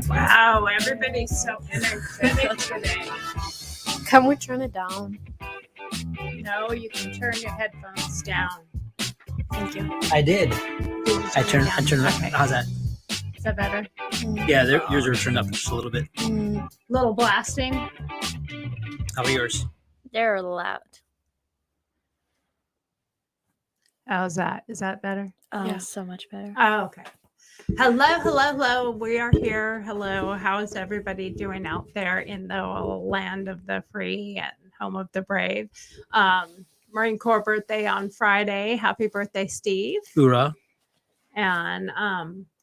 Wow, everybody's so energetic today. Can we turn it down? No, you can turn your headphones down. Thank you. I did. I turned it up. Okay. How's that? Is that better? Yeah, yours are turned up just a little bit. Little blasting. How about yours? They're loud. How's that? Is that better? Oh, Yeah. so much better. Oh, okay. Hello. We are here. Hello. How is everybody doing out there in the land of the free and home of the brave? Marine Corps birthday on Friday. Happy birthday, Steve. Hoorah. And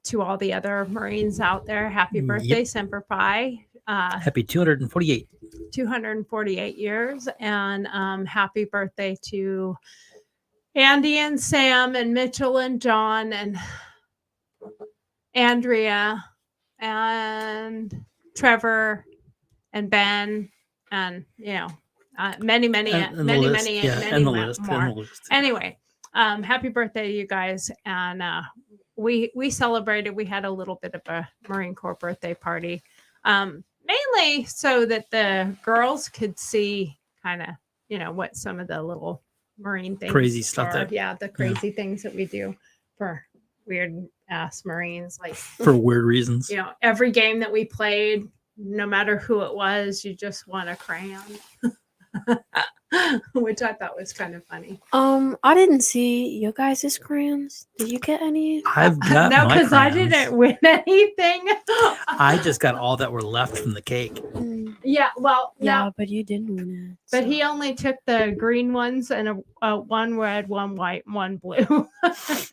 to all the other Marines out there, happy birthday, Semper Fi. Happy 248. 248 years. And happy birthday to Andy and Sam and Mitchell and John and Andrea and Trevor and Ben and many more. Anyway, happy birthday to you guys. And we celebrated. We had a little bit of a Marine Corps birthday party, mainly so that the girls could see kind of what some of the little Marine things, crazy stuff are. The crazy things that we do for weird ass Marines, like for weird reasons. Every game that we played, no matter who it was, you just won a crayon. Which I thought was kind of funny. I didn't see you guys' crayons. Did you get any? I've got no, because I didn't win anything. I just got all that were left from the cake. Yeah, well, yeah, no, but you didn't win it. but he only took the green ones and one red, one white, and one blue,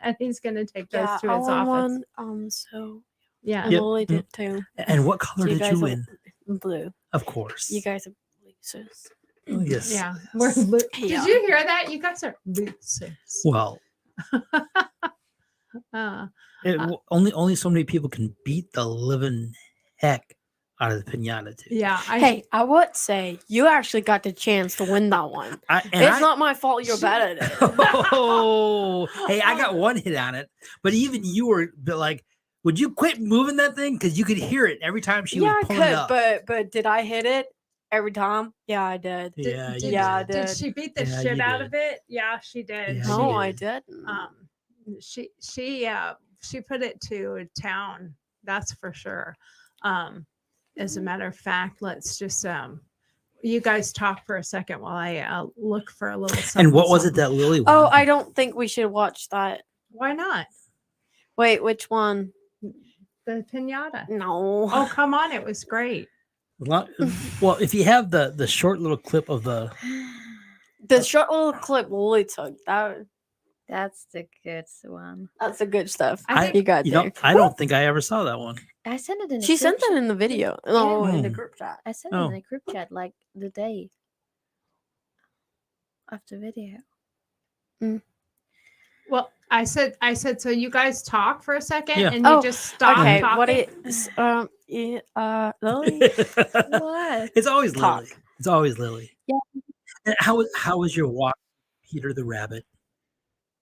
and he's gonna take those to his office. So yeah, and Lily did too. And what color did you win? Blue. Of course. You guys are losers. Oh, yes. Yeah. Did you hear that? You guys are losers. Well, only so many people can beat the living heck out of the pinata too. Yeah. I would say you actually got the chance to win that one. It's not my fault you're bad at it. Oh, hey, I got one hit on it, but even you were like, would you quit moving that thing? Because you could hear it every time she was pulling it up. But did I hit it every time? Yeah, I did. I did. Did she beat the shit out of it? Yeah, she did. Yeah, No, she I did. didn't. She put it to a town. That's for sure. As a matter of fact, let's just you guys talk for a second while I look for a little something. And what was it that Lily won? Oh, I don't think we should watch that. Why not? Wait, which one? The pinata. No. Oh, come on. It was great. Well, if you have the short little clip of the short little clip Lily took, That's the good one. that's the good stuff. I think- you got there. I don't think I ever saw that one. I sent it in. She sent that in the video. No, in the Yeah. group chat. I sent it in the group chat like the day of the video. Well, I said, so you guys talk for a second Yeah. and you just stop Okay, talking. what is Lily? What? It's always Talk. Lily. It's always Lily. Yeah. And how was your walk, Peter the Rabbit?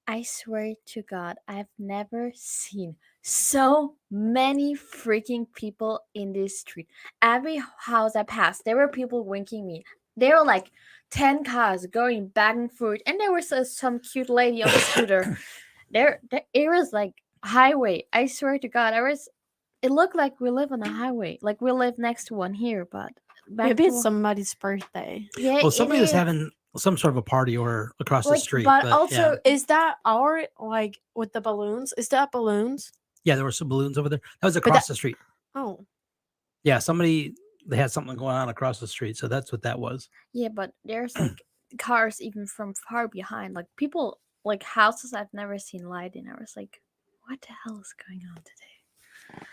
I swear to God, I've never seen so many freaking people in this street. Every house I passed, there were people winking me. There were like 10 cars going back and forth, and there was some cute lady on a scooter. It was like highway. I swear to God, it looked like we live on a highway, like we live next to one here, but Maybe it's somebody's birthday. Yeah, Well, somebody was is. having some sort of a party or across the Like, street. But yeah. also, is that our like with the balloons? Is that balloons? Yeah, there were some balloons over there. That was across the street. Oh, Yeah, they had something going on across the street, so that's what that was. Yeah, but there's like cars even from far behind, like people, like houses I've never seen light in. I was like, what the hell is going on today?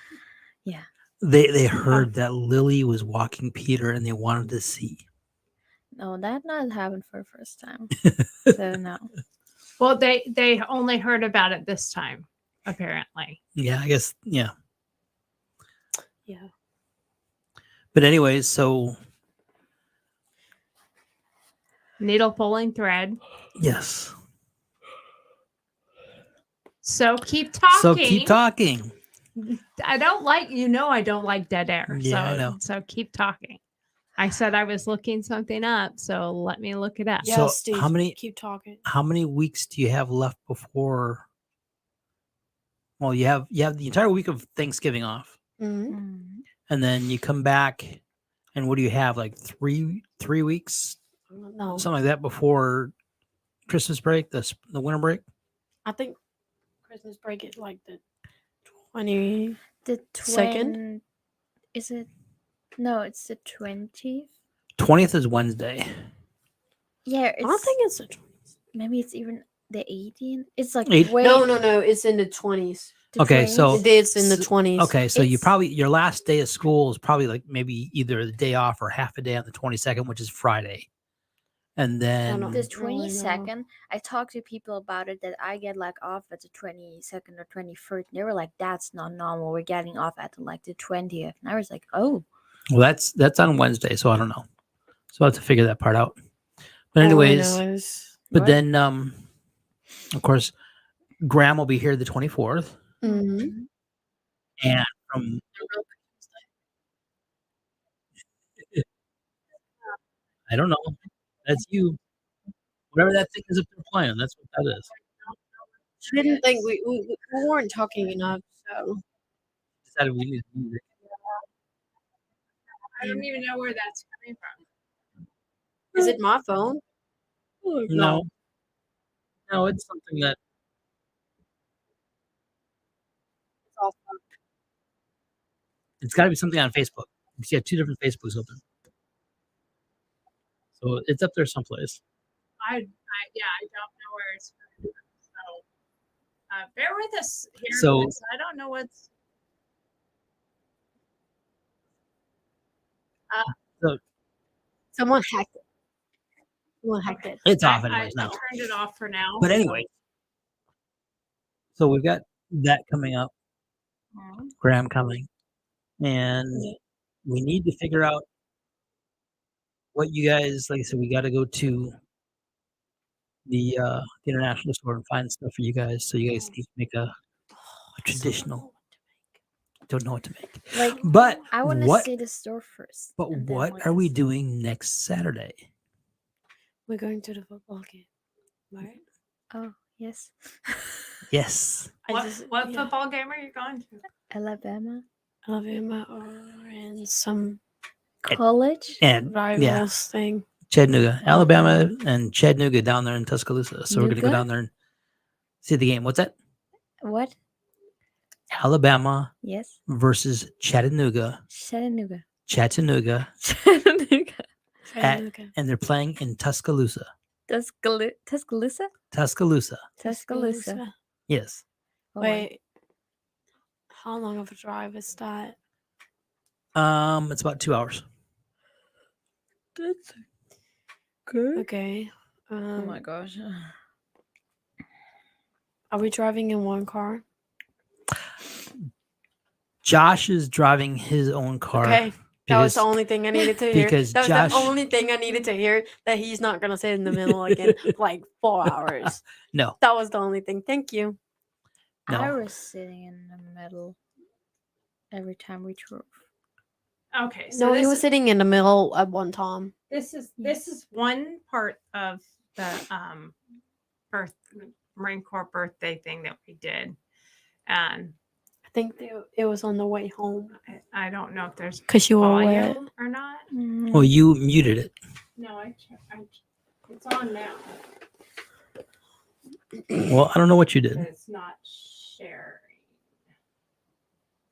Yeah. They heard that Lily was walking Peter, and they wanted to see. No, that not happened for the first time. So no. Well, they only heard about it this time, apparently. Yeah, I guess. Yeah. yeah. But anyways, so Needle pulling thread. yes. So keep talking. So keep talking. I don't like, I don't like dead air. Yeah, I know. So keep talking. I said I was looking something up, so let me look it up. Yeah, So Steve, how many- keep talking. How many weeks do you have left before? Well, you have the entire week of Thanksgiving off, Mhm. Mm. and then you come back, and what do you have? Like three weeks, No, something like that before Christmas break, the winter break. I think Christmas break is like the 20. The Second? is it? No, it's the 20th. 20th is Wednesday. Yeah, I don't think it's the 20s. maybe it's even the 18th. It's like Eight- way No, it's in the 20s. the Okay, 20s. so- It's in the s- 20s. Okay, so you It's- probably your last day of school is probably like maybe either the day off or half a day on the 22nd, which is Friday, and then know. the Really, no. 22nd, I talked to people about it that I get like off at the 22nd or 21st. They were like, "That's not normal. We're getting off at like the 20th." And I was like, "Oh, well, that's on Wednesday, so I don't know. So I have to figure that part out. But All I anyways, know is- but What? then of course, Graham will be here the 24th, Mhm. and from I don't know. That's you. Whatever that thing is up there playing, that's what that is. She didn't think we weren't talking enough, so Decided we need music. I don't even know where that's coming from. is it my phone? No, no, it's something that It's off. it's got to be something on Facebook. You have two different Facebooks open, so it's up there someplace. I don't know where it's coming from. So bear with us here. So- because I don't know what's. Someone hacked it. Someone hacked it. It's off I anyways now. turned it off for now. But anyway, so we've got that coming up. Graham coming, and we need to figure out what you guys like. I said, we got to go to the international store and find stuff for you guys. So you guys need to make a traditional. Don't know what to make, like but I want to what? see the store first." But and then what we are can we see. doing next Saturday? We're going to the football game, right? Oh yes, Yes, What Yeah. football game are you going to? Alabama Alabama or in some College. and rivals yeah, thing. Chattanooga, Alabama, and Chattanooga down there in Tuscaloosa. So we're gonna go Nougat? down there and see the game. What's that? What? Alabama Yes, versus Chattanooga. Chattanooga. Chattanooga, Chattanooga. Chattanooga. and they're playing in Tuscaloosa. Tuscaloosa. Tuscaloosa. Tuscaloosa. Yes. Oh, wow. Wait, how long of a drive is that? It's about 2 hours. That's good. Okay. Oh my gosh. Are we driving in one car? Josh is driving his own car. Okay. That was the because- only thing I needed to hear. because That was Josh- the only thing I needed to hear, that he's not going to sit in the middle again for like 4 hours. No, That was the only thing. Thank you. no. I was sitting in the middle every time we drove. Okay, so No, he this was is- sitting in the middle at one time. This is one part of the Marine Corps birthday thing that we did, and I think it was on the way home I don't know if there's because you were wet. volume or not. Well, you muted it. No, it's on now. Well, I don't know what you But did. it's not sharing.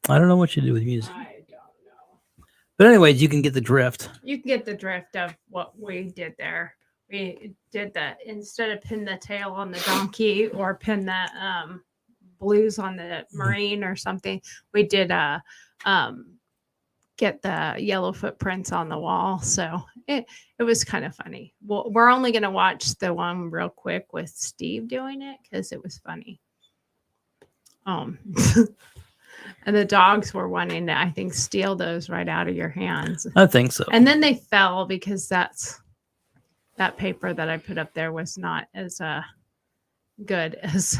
I don't know what you did with music. I don't know. But anyways, you can get the drift. You can get the drift of what we did there. We did that instead of pin the tail on the donkey or pin that blues on the marine or something. We did get the yellow footprints on the wall. So it was kind of funny. Well, we're only going to watch the one real quick with Steve doing it because it was funny. And the dogs were wanting to, I think, steal those right out of your hands. I think so. And then they fell because that paper that I put up there was not as good as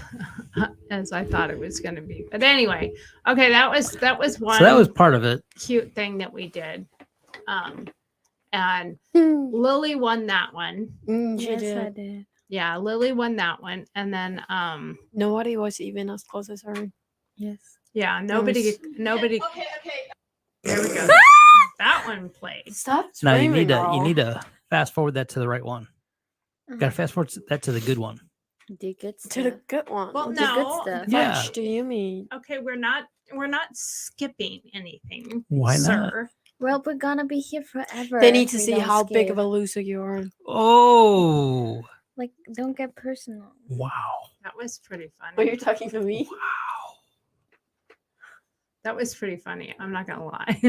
as I thought it was going to be. But anyway, okay, that was one So that was part of it. cute thing that we did. And Hmm. Lily won that one. She Yes, did. I did. Yeah, Lily won that one. And then Nobody was even as close as her. Yes. yeah, nobody Okay. there we go. That one played. Stop Now screaming. you need to fast forward that to the right one. Got to fast forward that to the good one. The good to stuff. the good one. Well, The good no. stuff. Yeah. Which do you mean? Okay, we're not skipping anything. Why not? Sir. Well, we're gonna be here forever. They need if to we see don't how big of skip. a loser you are. Oh, Like, don't get personal. wow. That was pretty funny. Are you talking to me? Wow. That was pretty funny. I'm not gonna lie.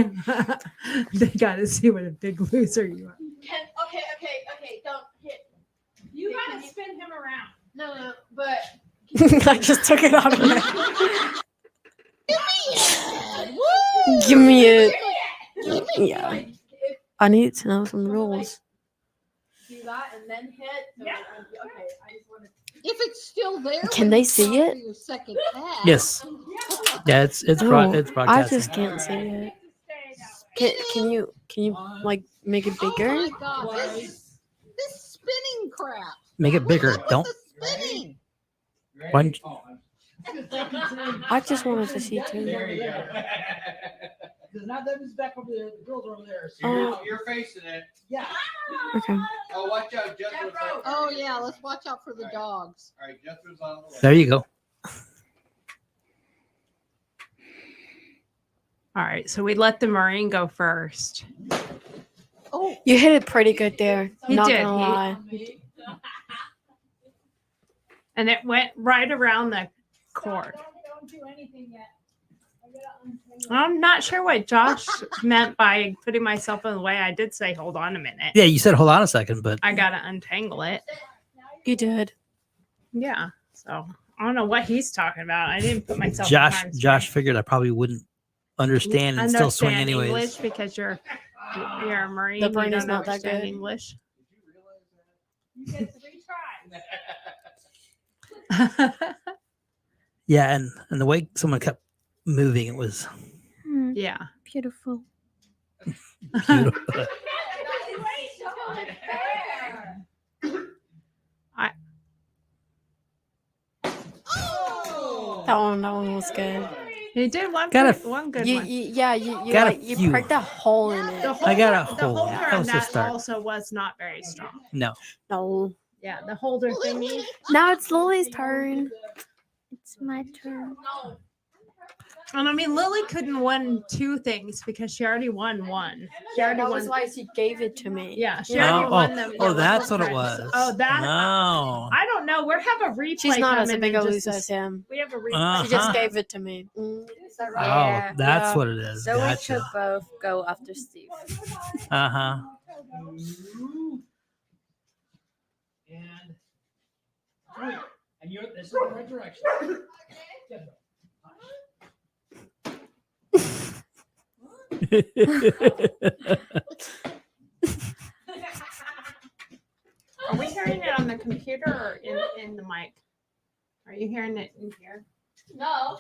They gotta see what a big loser you are. Okay. Don't hit. You gotta spin him around. No, but I just took it out of there. Give me it. Yeah. I need to know some rules. Do that and then hit. Yeah. Okay, I just want to. If it's still there, Can when they you see stop it? for your second pass, Yes. Yeah, it's Oh, I broadcasting. just can't see it. Can you like make it bigger? Oh my god, this spinning crap. Make it bigger. What's Don't. the spinning? Why don't I just wanted to see too. Because now Debbie's back over there. The girls are over there. So Oh. You're facing it. yeah. Okay. Oh, watch out, Jethro's right. Oh yeah, let's watch out for the dogs. All right, Jethro's on the left. There you go. All right, so we let the Marine go first. Oh, You hit it pretty good there. He Not did. gonna lie. And it went right around the cord. Don't do anything yet. I'm not sure what Josh meant by putting myself in the way. I did say, hold on a minute. Yeah, you said hold on a second, but I got to untangle it. You did. Yeah. So I don't know what he's talking about. I didn't put myself in harm's way. Josh figured I probably wouldn't understand and still swing Understand anyways. English because you're a Marine. The brain you is don't not that understand good. English. You get 3 tries. Yeah, and the way someone kept moving, it was Yeah. Beautiful. beautiful. That one was good. He did one Got a good, one good You one. you Got a like, you few. pricked a hole in it. The I got a the hole. holder That on was the that start. also was not very strong. No. No. Yeah, the holder thingy. Now it's Lily's turn. It's my turn. And I mean, Lily couldn't win 2 things because she already won 1. She already That won. was why she gave it to me. Yeah, she Yeah. already won them. Oh, that's what it was. Oh, that. No. I don't know. We have a replay. She's not as coming big in a just loser a as him. We have a replay. She just Uh-huh. gave it to me. Oh, Yeah. that's Yeah. what it is. So we Gotcha. should both go after Steve. Uh huh. And 3. And you're this is the right direction. Are we hearing it on the computer or in the mic? Are you hearing it in here? no,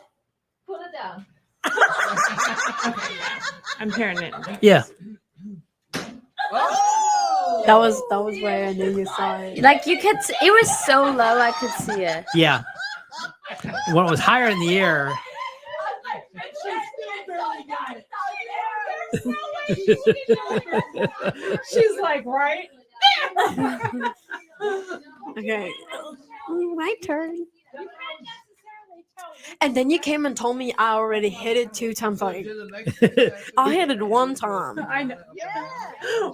put it down. Okay, yeah. I'm hearing it. Yeah. That was where I knew you saw it. Like you could, it was so low I could see it. Yeah. When it was higher in the air. She's like, right? Okay. My turn. And then you came and told me I already hit it 2 times. Like I hit it 1 time. I know. Yeah.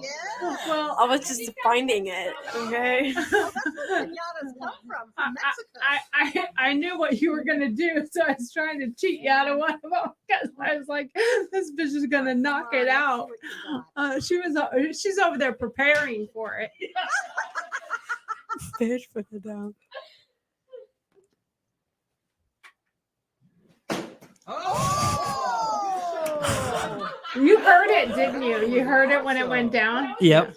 Well, I was just finding it. Okay. That's where pinatas come from Mexico. I knew what you were gonna do, so I was trying to cheat you out of one of them because I was like, this bitch is gonna knock it out. She's over there preparing for it. Bitch, put it down. You heard it, didn't you? You heard it when it went down. Yep.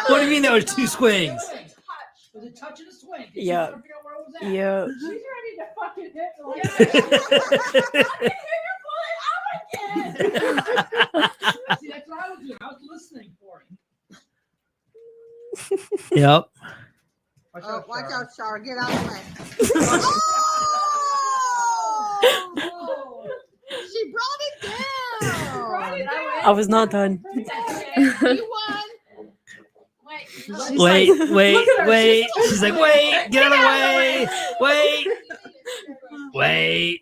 What do you mean there was 2 swings? Was it touch and a swing? Yeah. Yeah. She's ready to fucking hit me. See, that's what I was doing. I was listening for him. Yep. Watch out, Char. Get out of the way. Oh! She brought it down. I was not done. You won. Wait. She's like, wait, get out of the way. Wait.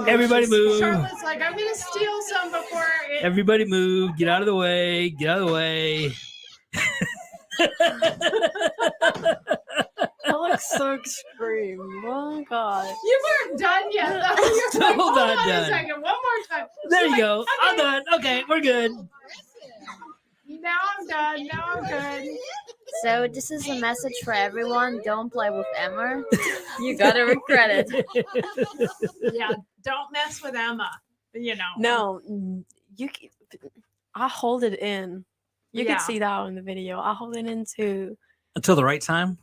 Everybody move. Charlotte's like, I'm gonna steal some before it. Everybody move. Get out of the way. Get out of the way. That looks so extreme. Oh my god. You weren't done yet. Though. You're Still like, hold not on done. a second. One more time. There She's you like, go. I'm done. Okay, we're good. Now I'm done. Now I'm good. So this is a message for everyone. Don't play with Emma. You gotta regret it. Yeah, don't mess with Emma. You know. No, I hold it in. You Yeah. can see that in the video. I hold it in too. Until the right time.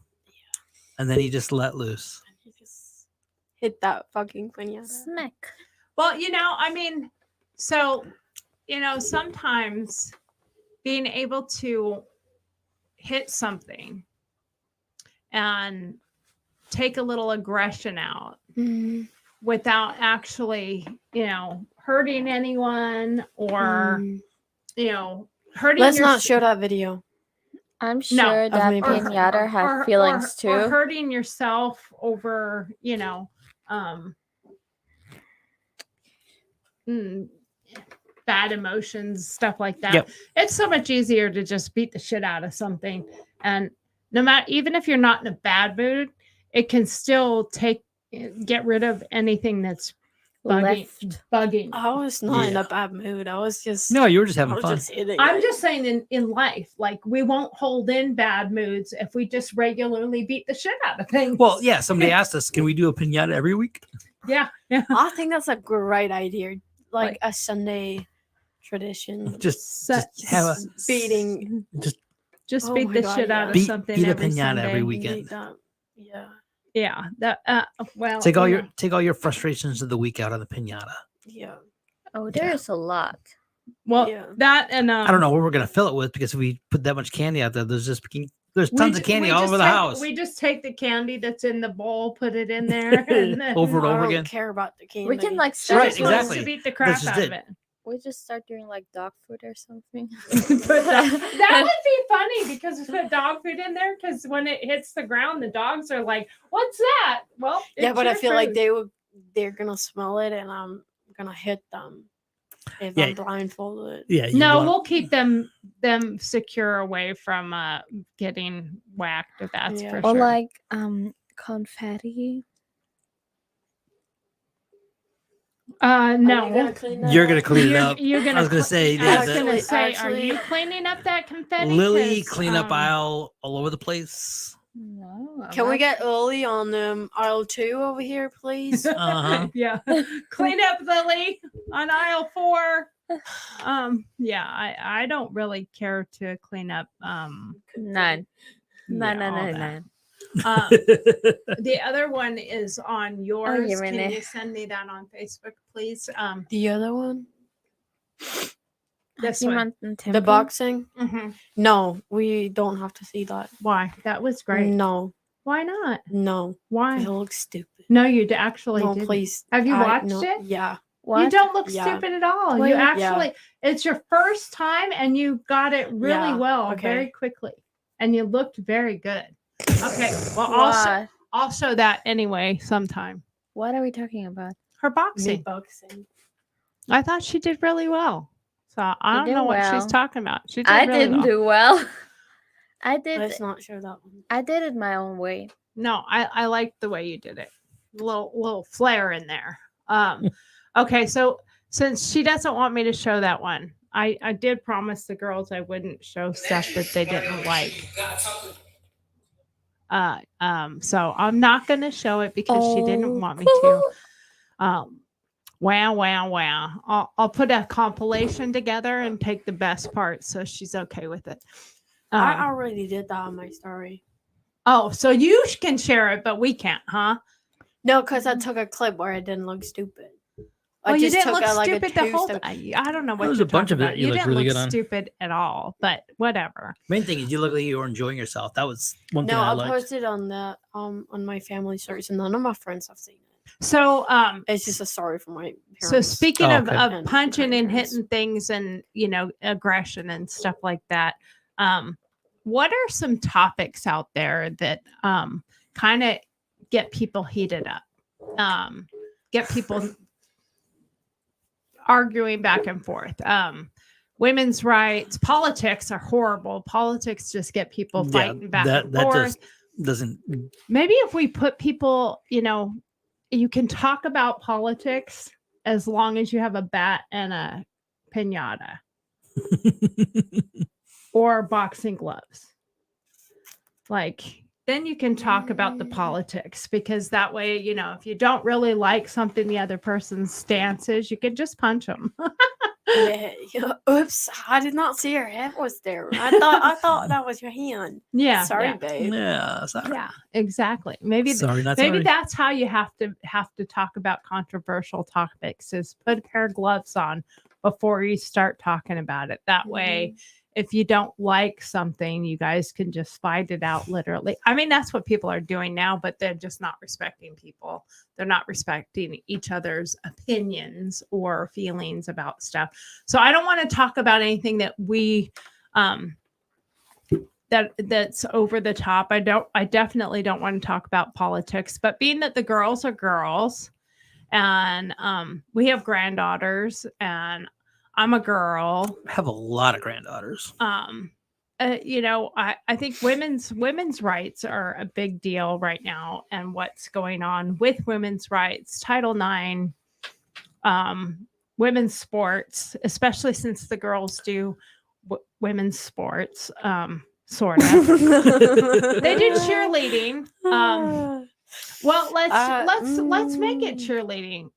And then you just let loose. You just hit that fucking pinata. Smack. Well, you know, I mean, so, you know, sometimes being able to hit something and take a little aggression out Mm, without actually, you know, hurting anyone or, you know, hurting Let's your- not show that video. I'm No, sure of that me pinata have or- feelings or too. hurting yourself over, you know, bad emotions, stuff like that. Yep. It's so much easier to just beat the shit out of something. And no matter, even if you're not in a bad mood, it can still get rid of anything that's bugging. I was not in Yeah. a bad mood. I was just No, you were just I having was fun. just hitting I'm it. just saying in life, like we won't hold in bad moods if we just regularly beat the shit out of things. Well, yeah, somebody asked us, can we do a pinata every week? yeah. I think that's a great idea. Like Like- a Sunday tradition. Just So- have a Beating just Oh beat my the God, shit out yeah. of Beat- something beat a every pinata Sunday. every you weekend. need that. Yeah. Yeah, that well, take all you your know. take all your frustrations of the week out on the pinata. Yeah. Oh, there's a lot. Well, Yeah. that and I don't know what we're gonna fill it with because if we put that much candy out there, there's tons of candy all over the house. We just take the candy that's in the bowl, put it in there, and then Over and I over don't again. care about the candy. We can like she start Right, just doing, wants exactly. to beat the crap This is out of it. it. we just start doing like dog food or something. That would be funny because we put dog food in there because when it hits the ground, the dogs are like, "What's that?" Well, Yeah, it's but I your feel like food. they're gonna smell it and I'm gonna hit them if Yeah. I'm blindfolded. Yeah. you No, want- we'll keep them secure away from getting whacked. That's Yeah. for Or sure. like confetti. No, You're gonna clean it You're- up. You're gonna. I was gonna say, I was that- gonna say, actually- are you cleaning up that confetti? Lily 'Cause, cleanup aisle all over the place. No. I'm Can we not- get Lily on aisle 2 over here, please? Uh-huh. Yeah, clean up Lily on aisle 4. Yeah, I don't really care to clean up. None. yeah, None. all None. that. None. The other one is on yours. you Can mean you it. send me that on Facebook, please? The other one? This You one. want The temple? boxing? Mhm. No, we don't have to see that. Why? That was great. No, Why not? no. Why? It looks stupid. No, you actually No, didn't. please. Have you watched no, it? Yeah. What? You don't look Yeah. stupid at all. Wait, you yeah. actually, it's your first time and you got it really Yeah, well, okay. very quickly. And you looked very good. Okay. Well, What? I'll show that anyway sometime. What are we talking about? Her boxing. Boxing. I thought she did really well. So I You don't did know what she's well. talking about. She did I really didn't well. do well. I did. Let's not show that one. I did it my own way. No, I liked the way you did it. Little flair in there. Okay, so since she doesn't want me to show that one, I did promise the girls I wouldn't show stuff that they didn't like. So I'm not gonna show it because she didn't want me to. Wow. I'll put a compilation together and take the best parts so she's okay with it. I already did that on my story. Oh, so you can share it, but we can't, huh? No, because I took a clip where I didn't look stupid. I Well, you just didn't took look a, like, a stupid the whole two-step- time. I don't know what was you're a bunch talking of it about. you looked didn't really look good on. stupid at all, but whatever. Main thing is you look like you were enjoying yourself. That was one thing No, I I liked. posted on the on my family stories, and none of my friends have seen it. So, It's just a story from my so parents. speaking Oh, of, okay. of And punching and grandparents. hitting things and, you know, aggression and stuff like that, what are some topics out there that kind of get people heated up, get people arguing back and forth? Women's rights, politics are horrible. Politics just get people fighting back and that forth. just doesn't. Maybe if we put people, you know, you can talk about politics as long as you have a bat and a pinata or boxing gloves. Like, then you can talk about the politics, because that way, you know, if you don't really like something the other person's stance is, you can just punch them. Yeah, oops, I did not see your head was there. I thought that was your hand. Yeah. Sorry, yeah. babe. Yeah, sorry. Yeah, exactly. Maybe Sorry, not maybe sorry. that's how you have to talk about controversial topics, is put a pair of gloves on before you start talking about it. That way, if you don't like something, you guys can just fight it out literally. I mean, that's what people are doing now, but they're just not respecting people. They're not respecting each other's opinions or feelings about stuff. So I don't want to talk about anything that we that's over the top. I definitely don't want to talk about politics, but being that the girls are girls, and we have granddaughters, and I'm a girl. I have a lot of granddaughters. You know, I think women's rights are a big deal right now, and what's going on with women's rights, Title IX, women's sports, especially since the girls do women's sports, sort of. They do cheerleading. Well, let's make it cheerleading.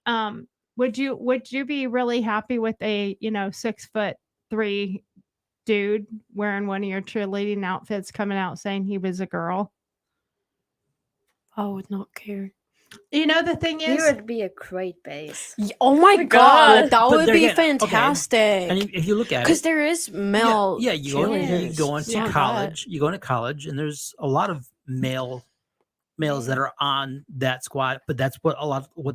Would you be really happy with a 6'3" dude wearing one of your cheerleading outfits coming out saying he was a girl? I would not care. You know, the thing He is, would be a great base. Oh my my god, God. that But would there be again, okay. fantastic. And if you look at Because it, there is male. yeah, you go cheerleaders. into Yeah, college. You go into college, and there's a lot of males that are on that squad. But that's what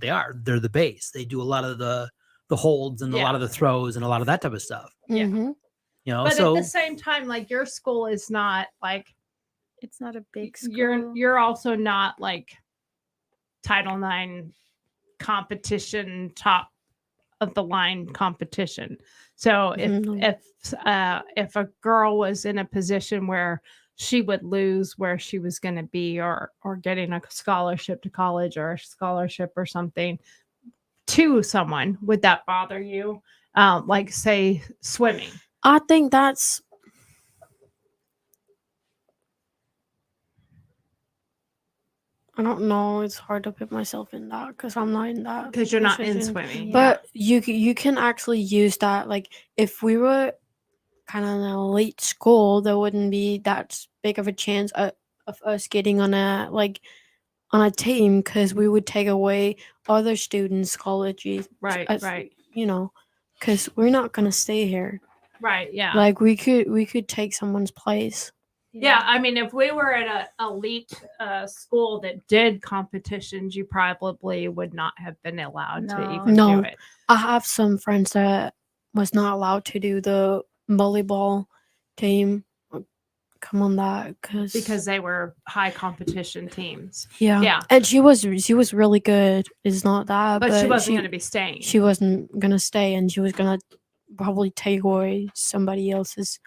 they are. They're the base. They do a lot of the holds and a lot of the throws and a lot of that type of stuff. Yeah. Mhm. You know, but so at the same time, like, your school is not like, It's not a big school. you're also not like Title IX competition, top of the line competition. So Mhm. if a girl was in a position where she would lose where she was going to be, or getting a scholarship to college or a scholarship or something to someone, would that bother you? Like, say, swimming. I think that's. I don't know. It's hard to put myself in that because I'm not in that. Because you're not in position. swimming. But you can actually use that. Like, if we were kind of an elite school, there wouldn't be that big of a chance of us getting on a team, because we would take away other students' colleges. Right, right. You know, because we're not gonna stay here. Right, yeah. Like, we could take someone's place. Yeah, I mean, if we were at an elite school that did competitions, you probably would not have been allowed to even No. do it. I have some friends that was not allowed to do the volleyball team. Come on, that Because they were high competition teams. yeah, Yeah. and she was really good. It's not that, But she wasn't going to be staying. She wasn't gonna stay, and she was gonna probably take away somebody else's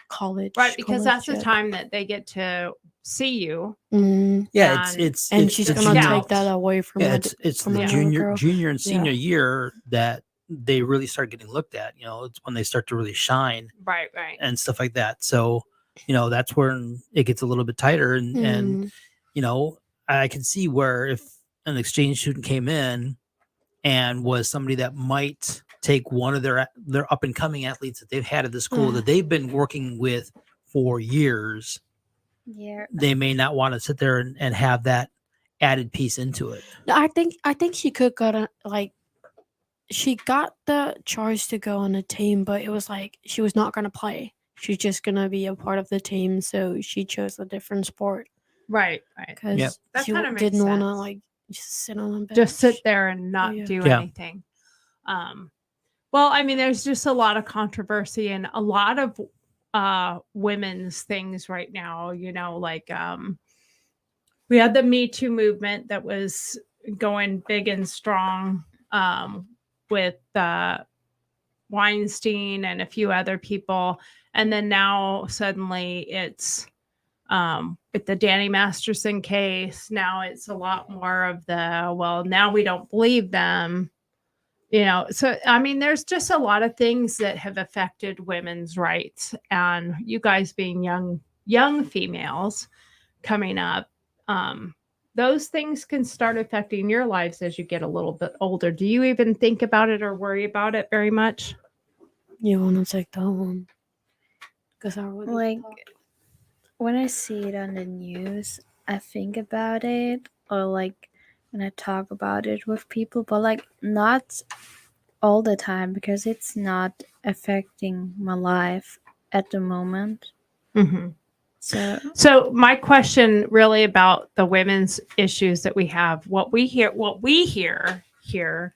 college. Right, because that's the scholarship. time that they get to see you. Mhm. yeah, And- it's And it's she's the gonna junior- take that away from Yeah, her. it's from the a junior girl. and senior year that they really start getting looked at. You know, it's when they start to really shine Right, right. and stuff like that. So, you know, that's when it gets a little bit tighter. And Mhm. you know, I can see where if an exchange student came in and was somebody that might take one of their up and coming athletes that they've had at the school that they've been working with for years, Yeah. they may not want to sit there and have that added piece into it. I think she could go to like she got the charge to go on a team, but it was like she was not gonna play. She's just gonna be a part of the team, so she chose a different sport Right. because Yep. That she kinda makes didn't want to sense. like just sit on a bench. Just sit there and not yeah. do Yeah. anything. Well, I mean, there's just a lot of controversy and a lot of women's things right now, like we had the Me Too movement that was going big and strong with Weinstein and a few other people. And then now suddenly it's with the Danny Masterson case. Now it's a lot more of the, well, now we don't believe them. So I mean, there's just a lot of things that have affected women's rights, and you guys being young females coming up, those things can start affecting your lives as you get a little bit older. Do you even think about it or worry about it very much? You want to take that one? Because I would Like, when I see it on the news, I think about it, or like when I talk about it with people, but like not all the time because it's not affecting my life at the moment. Mm-hmm. So my question really about the women's issues that we have, what we hear here,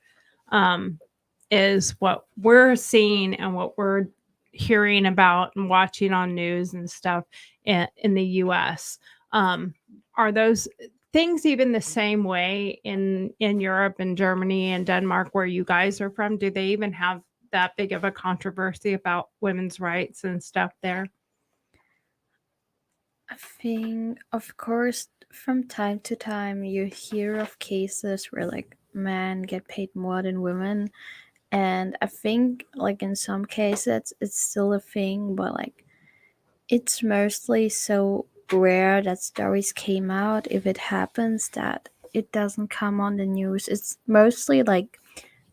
is what we're seeing and what we're hearing about and watching on news and stuff in the U.S. Are those things even the same way in Europe and Germany and Denmark, where you guys are from? Do they even have that big of a controversy about women's rights and stuff there? I think, of course, from time to time you hear of cases where like men get paid more than women, and I think like in some cases it's still a thing, but like it's mostly so rare that stories came out, if it happens, that it doesn't come on the news. It's mostly like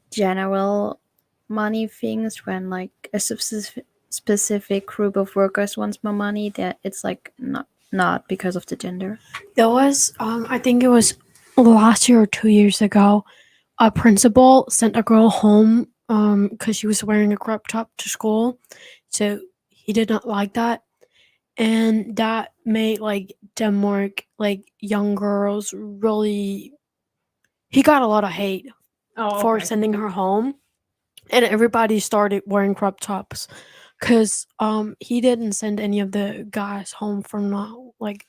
general money things, when like a specific group of workers wants more money, that it's like not because of the gender. There was, I think it was last year or 2 years ago, a principal sent a girl home because she was wearing a crop top to school. So he did not like that. And that made like Denmark, like young girls really, he got a lot of hate for sending her home. And everybody started wearing crop tops because he didn't send any of the guys home from not like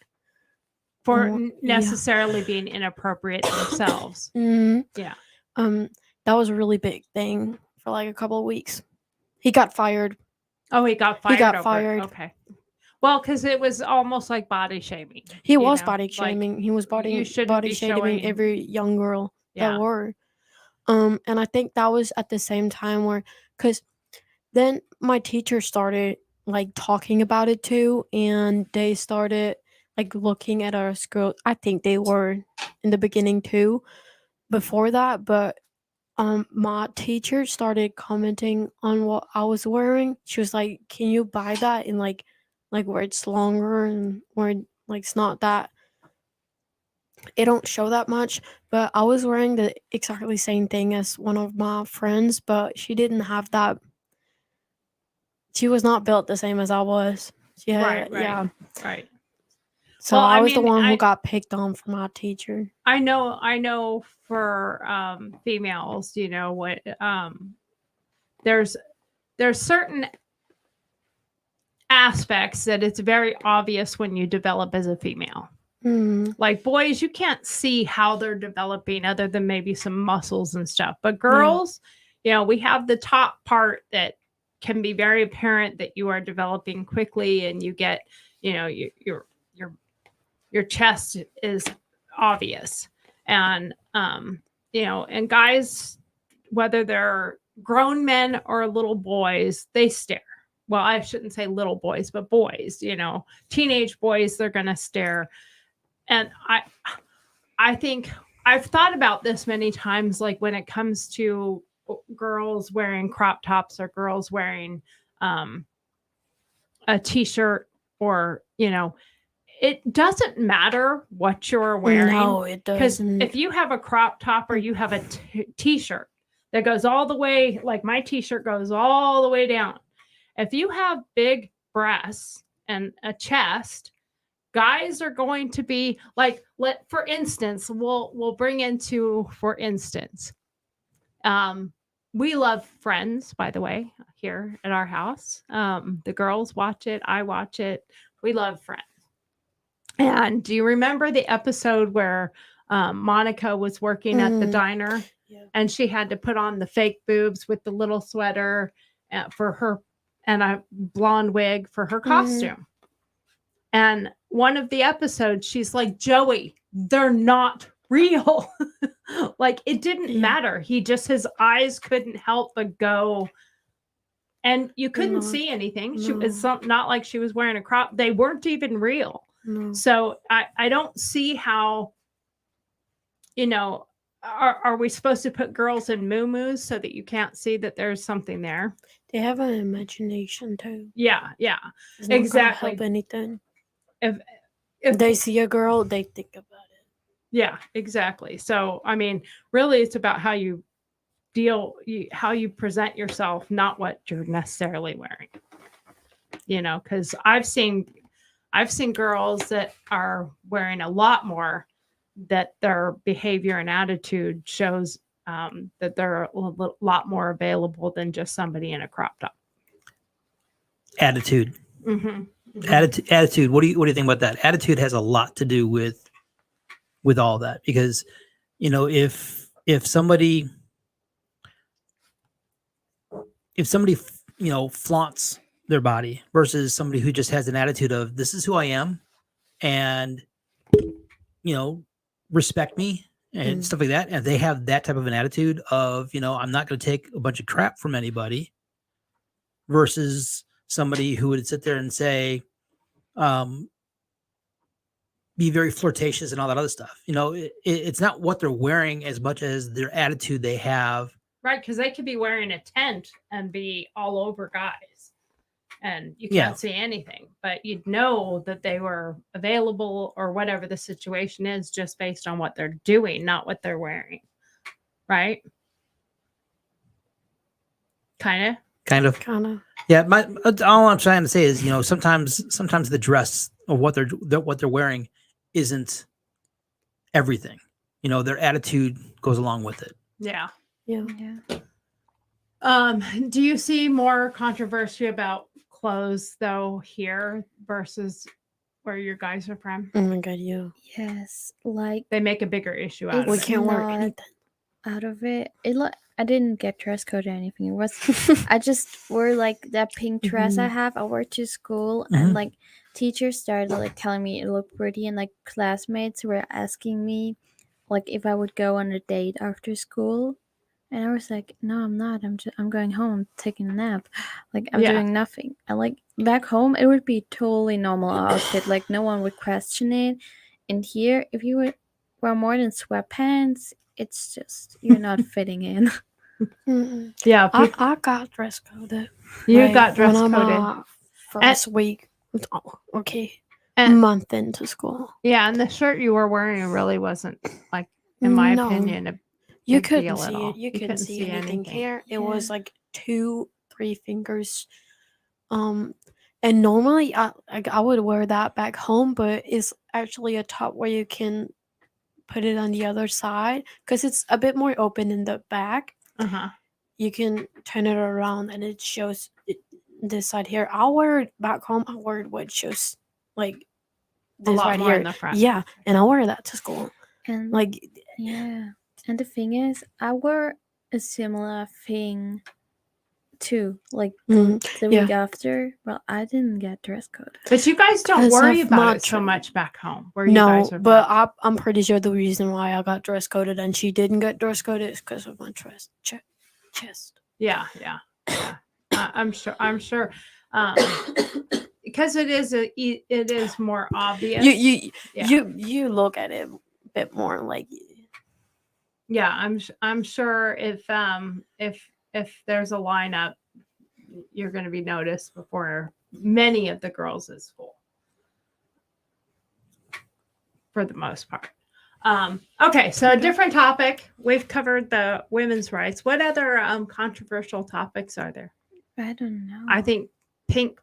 For yeah. necessarily being inappropriate themselves. Mhm. Yeah. That was a really big thing for like a couple of weeks. He got fired. Oh, he got fired. He got over it. fired. Okay. Well, because it was almost like body shaming. He was body shaming. Like, he was you shouldn't body be shaming showing. every young girl Yeah. that were. And I think that was at the same time where, because then my teacher started like talking about it too, and they started like looking at our school. I think they were in the beginning too, before that, but my teacher started commenting on what I was wearing. She was like, "Can you buy that in like where it's longer and where like it's not that it don't show that much?" But I was wearing the exactly same thing as one of my friends, but she didn't have that. She was not built the same as I was. Right. Yeah. Right. So Well, I I was the mean, one who got picked on from my teacher. I know for females, what there's certain aspects that it's very obvious when you develop as a female. Mm, Like boys, you can't see how they're developing other than maybe some muscles and stuff. But girls, we have the top part that can be very apparent that you are developing quickly, and you get, your chest is obvious. And and guys, whether they're grown men or little boys, they stare. Well, I shouldn't say little boys, but boys, teenage boys, they're going to stare. And I think I've thought about this many times, like when it comes to girls wearing crop tops or girls wearing a t-shirt or, it doesn't matter what you're wearing. No, it Because doesn't. if you have a crop top or you have a t-shirt that goes all the way, like my t-shirt goes all the way down. If you have big breasts and a chest, guys are going to be like, for instance, we'll bring into, for instance, we love Friends, by the way, here at our house. The girls watch it, I watch it. We love Friends. And do you remember the episode where Monica was working at the diner Yeah. and she had to put on the fake boobs with the little sweater for her and a blonde wig for her costume? And one of the episodes, she's like, Joey, they're not real. Like, it didn't matter. His eyes couldn't help but go. And you couldn't see anything. It's not like she was wearing a crop. They weren't even real. No. So I don't see how, are we supposed to put girls in moo-moos so that you can't see that there's something there? They have an imagination too. Yeah, It's not gonna exactly. help anything. If They see a girl, they think about it. Yeah, exactly. So, I mean, really, it's about how you how you present yourself, not what you're necessarily wearing. Because I've seen girls that are wearing a lot more, that their behavior and attitude shows that they're a lot more available than just somebody in a crop top. Attitude. Mm-hmm. Attitude. What do you think about that? Attitude has a lot to do with all that, because if somebody flaunts their body versus somebody who just has an attitude of, this is who I am, and respect me and stuff like that, and they have that type of an attitude of, I'm not going to take a bunch of crap from anybody, versus somebody who would sit there and say, be very flirtatious and all that other stuff. It's not what they're wearing as much as their attitude they have. Right, because they could be wearing a tent and be all over guys, and you can't see anything, but you'd know that they were available or whatever the situation is, just based on what they're doing, not what they're wearing. Right? Kind of. Yeah. All I'm trying to say is, sometimes the dress or what they're wearing isn't everything. Their attitude goes along with it. Yeah. Yeah. Do you see more controversy about clothes though here versus where your guys are from? Oh my god, yeah. Yes, like They make a bigger issue out of We it. can't wear not anything. out of it. I didn't get dress code or anything. It was I just wore like that pink dress I have. I wore to school, and like teachers started like telling me it looked pretty, and like classmates were asking me like if I would go on a date after school. And I was like, no, I'm not. I'm going home. I'm taking a nap. Like, I'm doing nothing. And like back home, it would be totally normal outfit. Like, no one would question it. And here, if you wear more than sweatpants, it's just you're not fitting in. Yeah, I got dress coded. you got dress coded. First week. Okay. And month into school. Yeah, and the shirt you were wearing really wasn't, like, in my opinion, you big couldn't deal see at all. it. You couldn't see anything here. It was like 2-3 fingers. And normally I would wear that back home, but it's actually a top where you can put it on the other side because it's a bit more open in the back. You can turn it around and it shows this side here. I'll wear it back home. I'll wear it what shows like this right more here in the front. Yeah, and I'll wear that to school. And like yeah, and the thing is, I wore a similar thing too, like the week after. Well, I didn't get dress code, but you guys don't worry about it so much back home where you guys are but from. I'm pretty sure the reason why I got dress coded and she didn't get dress coded is because of my chest. Yeah. I'm sure because it is more obvious. You look at it a bit more like I'm sure if there's a lineup, you're going to be noticed before many of the girls at school. for the most part. Okay, so a different topic. We've covered the women's rights. What other controversial topics are there? I don't know. I think pink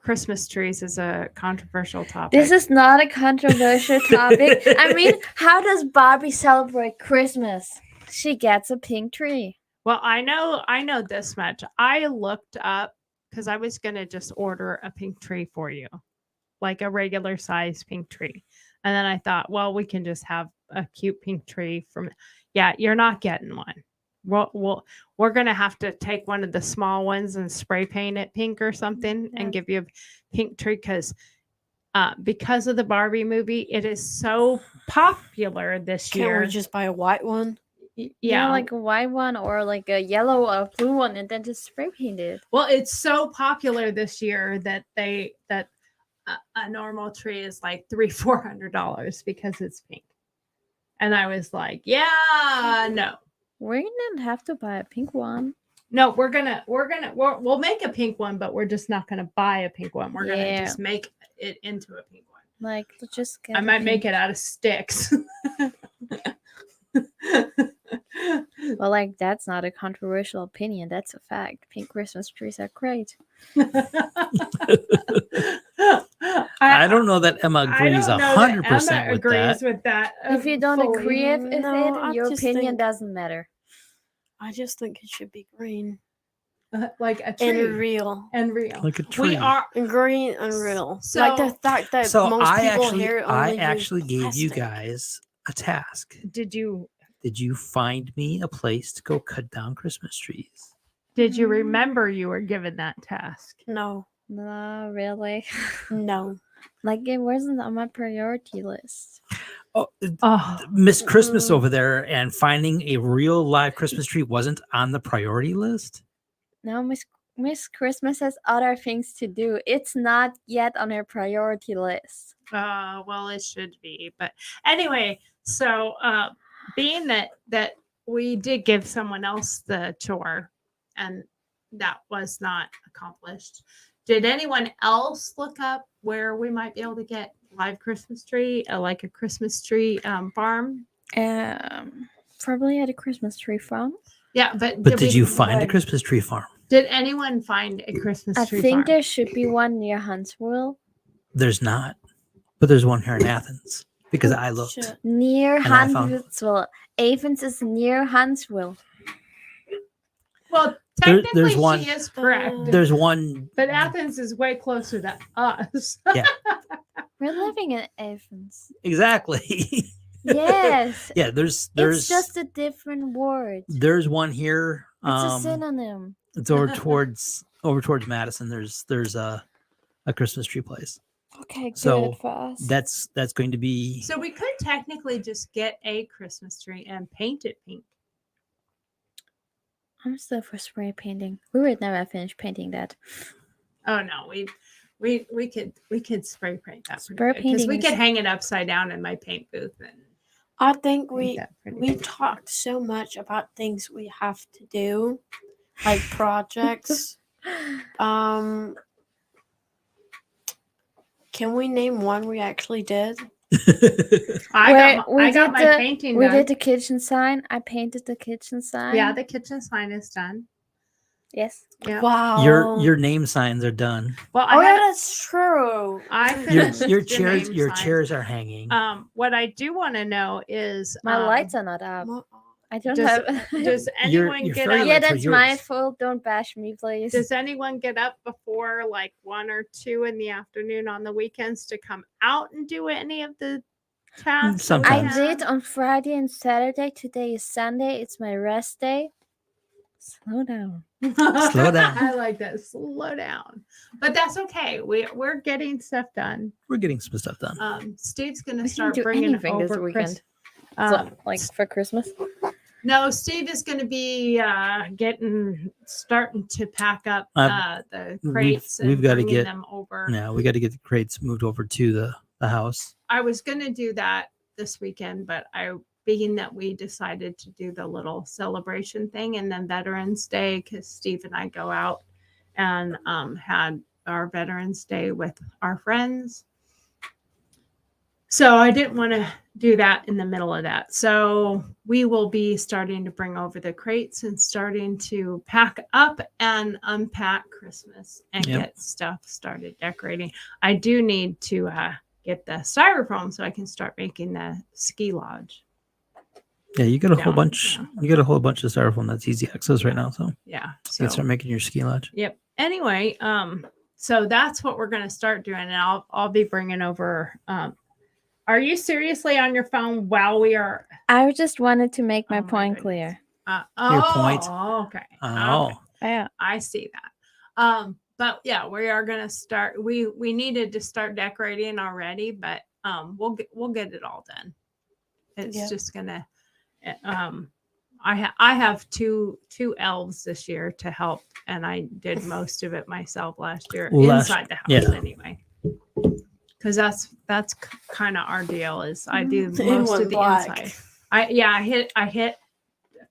Christmas trees is a controversial topic. This is not a controversial topic. I mean, how does Barbie celebrate Christmas? She gets a pink tree. Well, I know this much. I looked up because I was gonna just order a pink tree for you, like a regular size pink tree. And then I thought, well, we can just have a cute pink tree from. Yeah, you're not getting one. We're gonna have to take one of the small ones and spray paint it pink or something and give you a pink tree because of the Barbie movie, it is so popular this Can't year. we just buy a white one? Yeah, like a white one or like a yellow or blue one, and then just spray paint it. well, it's so popular this year that a normal tree is like $300-$400 because it's pink. And I was like, yeah, no. We didn't have to buy a pink one. No, we'll make a pink one, but we're just not gonna buy a pink one. We're gonna Yeah. just make it into a pink one. Like, let's just get I might make it out of sticks. Well, like, that's not a controversial opinion. That's a fact. Pink Christmas trees are great. I don't know that Emma I agrees don't know that 100% Emma with agrees that. with that. If you don't fully. agree with No, I it, your just opinion think- doesn't matter. I just think it should be green Like a tree and real. and real. Like a tree. We are. And green and real. So- like the fact that So most I people actually, here I only actually use gave you plastic. guys a task. Did you find me a place to go cut down Christmas trees? remember you were given that task? No, No, really. no. Like, it wasn't on my priority list. Oh, Oh, Miss Christmas Mm. over there, and finding a real live Christmas tree wasn't on the priority list. No, Miss Christmas has other things to do. It's not yet on her priority list. well, it should be. But anyway, so being that we did give someone else the chore, and that was not accomplished. Did anyone else look up where we might be able to get live Christmas tree, like a Christmas tree farm? Probably at a Christmas tree farm. Yeah, but But did you find a like, Christmas tree farm? Did anyone find a Christmas I tree think farm? there should be one near Huntsville. There's not, but there's one here in Athens because I looked. Shit. Near And I found- Huntsville. Athens is near Huntsville. Well, There- technically, there's one- she is correct. There's one. But Athens is way closer to us. We're living in Athens. Exactly. Yes. Yeah, It's just a different word. there's one here. It's a synonym. It's over towards Madison. There's a Christmas tree place. Okay, good So for us. That's going to be. So we could technically just get a Christmas tree and paint it pink. I'm still for spray painting. We would never finish painting that. Oh no, we could spray paint that Spray because painting we is- could hang it upside down in my paint booth and I think paint we that pretty we pink. talked so much about things we have to do, like projects. Can we name one we actually did? I got We I got did my the- painting We done. did the kitchen sign. I painted the kitchen sign. Yeah, the kitchen sign is done. Yes. Yeah. Wow. Your name signs are done. Well, Oh I yeah, haven't- that's true. I Your finished your the chairs name your signs. chairs are hanging. What I do want to know is My lights are not up. Well, I don't does- have. does Your- anyone your get fairy up? Yeah, lights are that's my yours. fault. Don't bash me, please. Does anyone get up before like 1 or 2 in the afternoon on the weekends to come out and do any of the tasks? that we I sometimes. have? did on Friday and Saturday. Today is Sunday. It's my rest day. Slow down. Slow down. I like that. Slow down. But that's okay. We're getting stuff done. We're getting some stuff done. Steve's gonna We can start do bringing anything this over weekend. Chris. Like for Christmas. No, Steve is going to be starting to pack up the we've- crates we've and gotta bringing get- them over. Yeah, we got to get the crates moved over to the house. I was going to do that this weekend, but being that we decided to do the little celebration thing and then Veterans Day, because Steve and I go out and had our Veterans Day with our friends. So I didn't want to do that in the middle of that. So we will be starting to bring over the crates and starting to pack up and unpack Christmas and Yep. get stuff started decorating. I do need to get the styrofoam so I can start making the ski lodge. Yeah, you got a whole Yeah, bunch. yeah. You got a whole bunch of styrofoam that's easy access right now. So you Yeah. can So start making your ski lodge. yep. Anyway, so that's what we're gonna start doing, and I'll be bringing over. Are you seriously on your phone while we are? I just wanted to make my Oh my point goodness. clear. Your point? Okay. Oh, Okay. Yeah. I see that. But yeah, we are gonna start. We needed to start decorating already, but we'll get it all done. It's Yep. just gonna. I have two elves this year to help, and I did most of it myself last year inside the house yeah. anyway. Because that's kind of our deal. Is I do In most one of the black. inside. I hit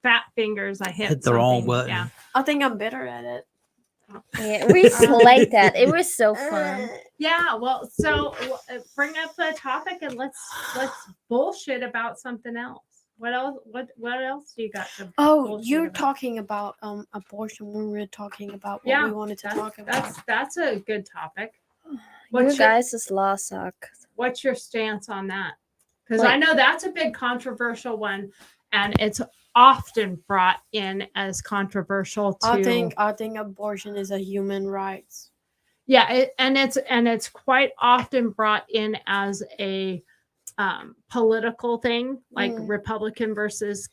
fat fingers. I Hit the wrong something, button. Yeah. I think I'm better at it. Yeah, we played that. It was so fun. Yeah, well, so bring up a topic and let's bullshit about something else. What else? What else do you got to? Oh, bullshit you're about? talking about abortion when we were talking about what Yeah, we wanted to talk about. That's a good topic. You What's your, guys' law suck. what's your stance on that? Because Like- I know that's a big controversial one, and it's often brought in as controversial to. I think abortion is a human rights. Yeah, and it's quite often brought in as a political thing, like Republican versus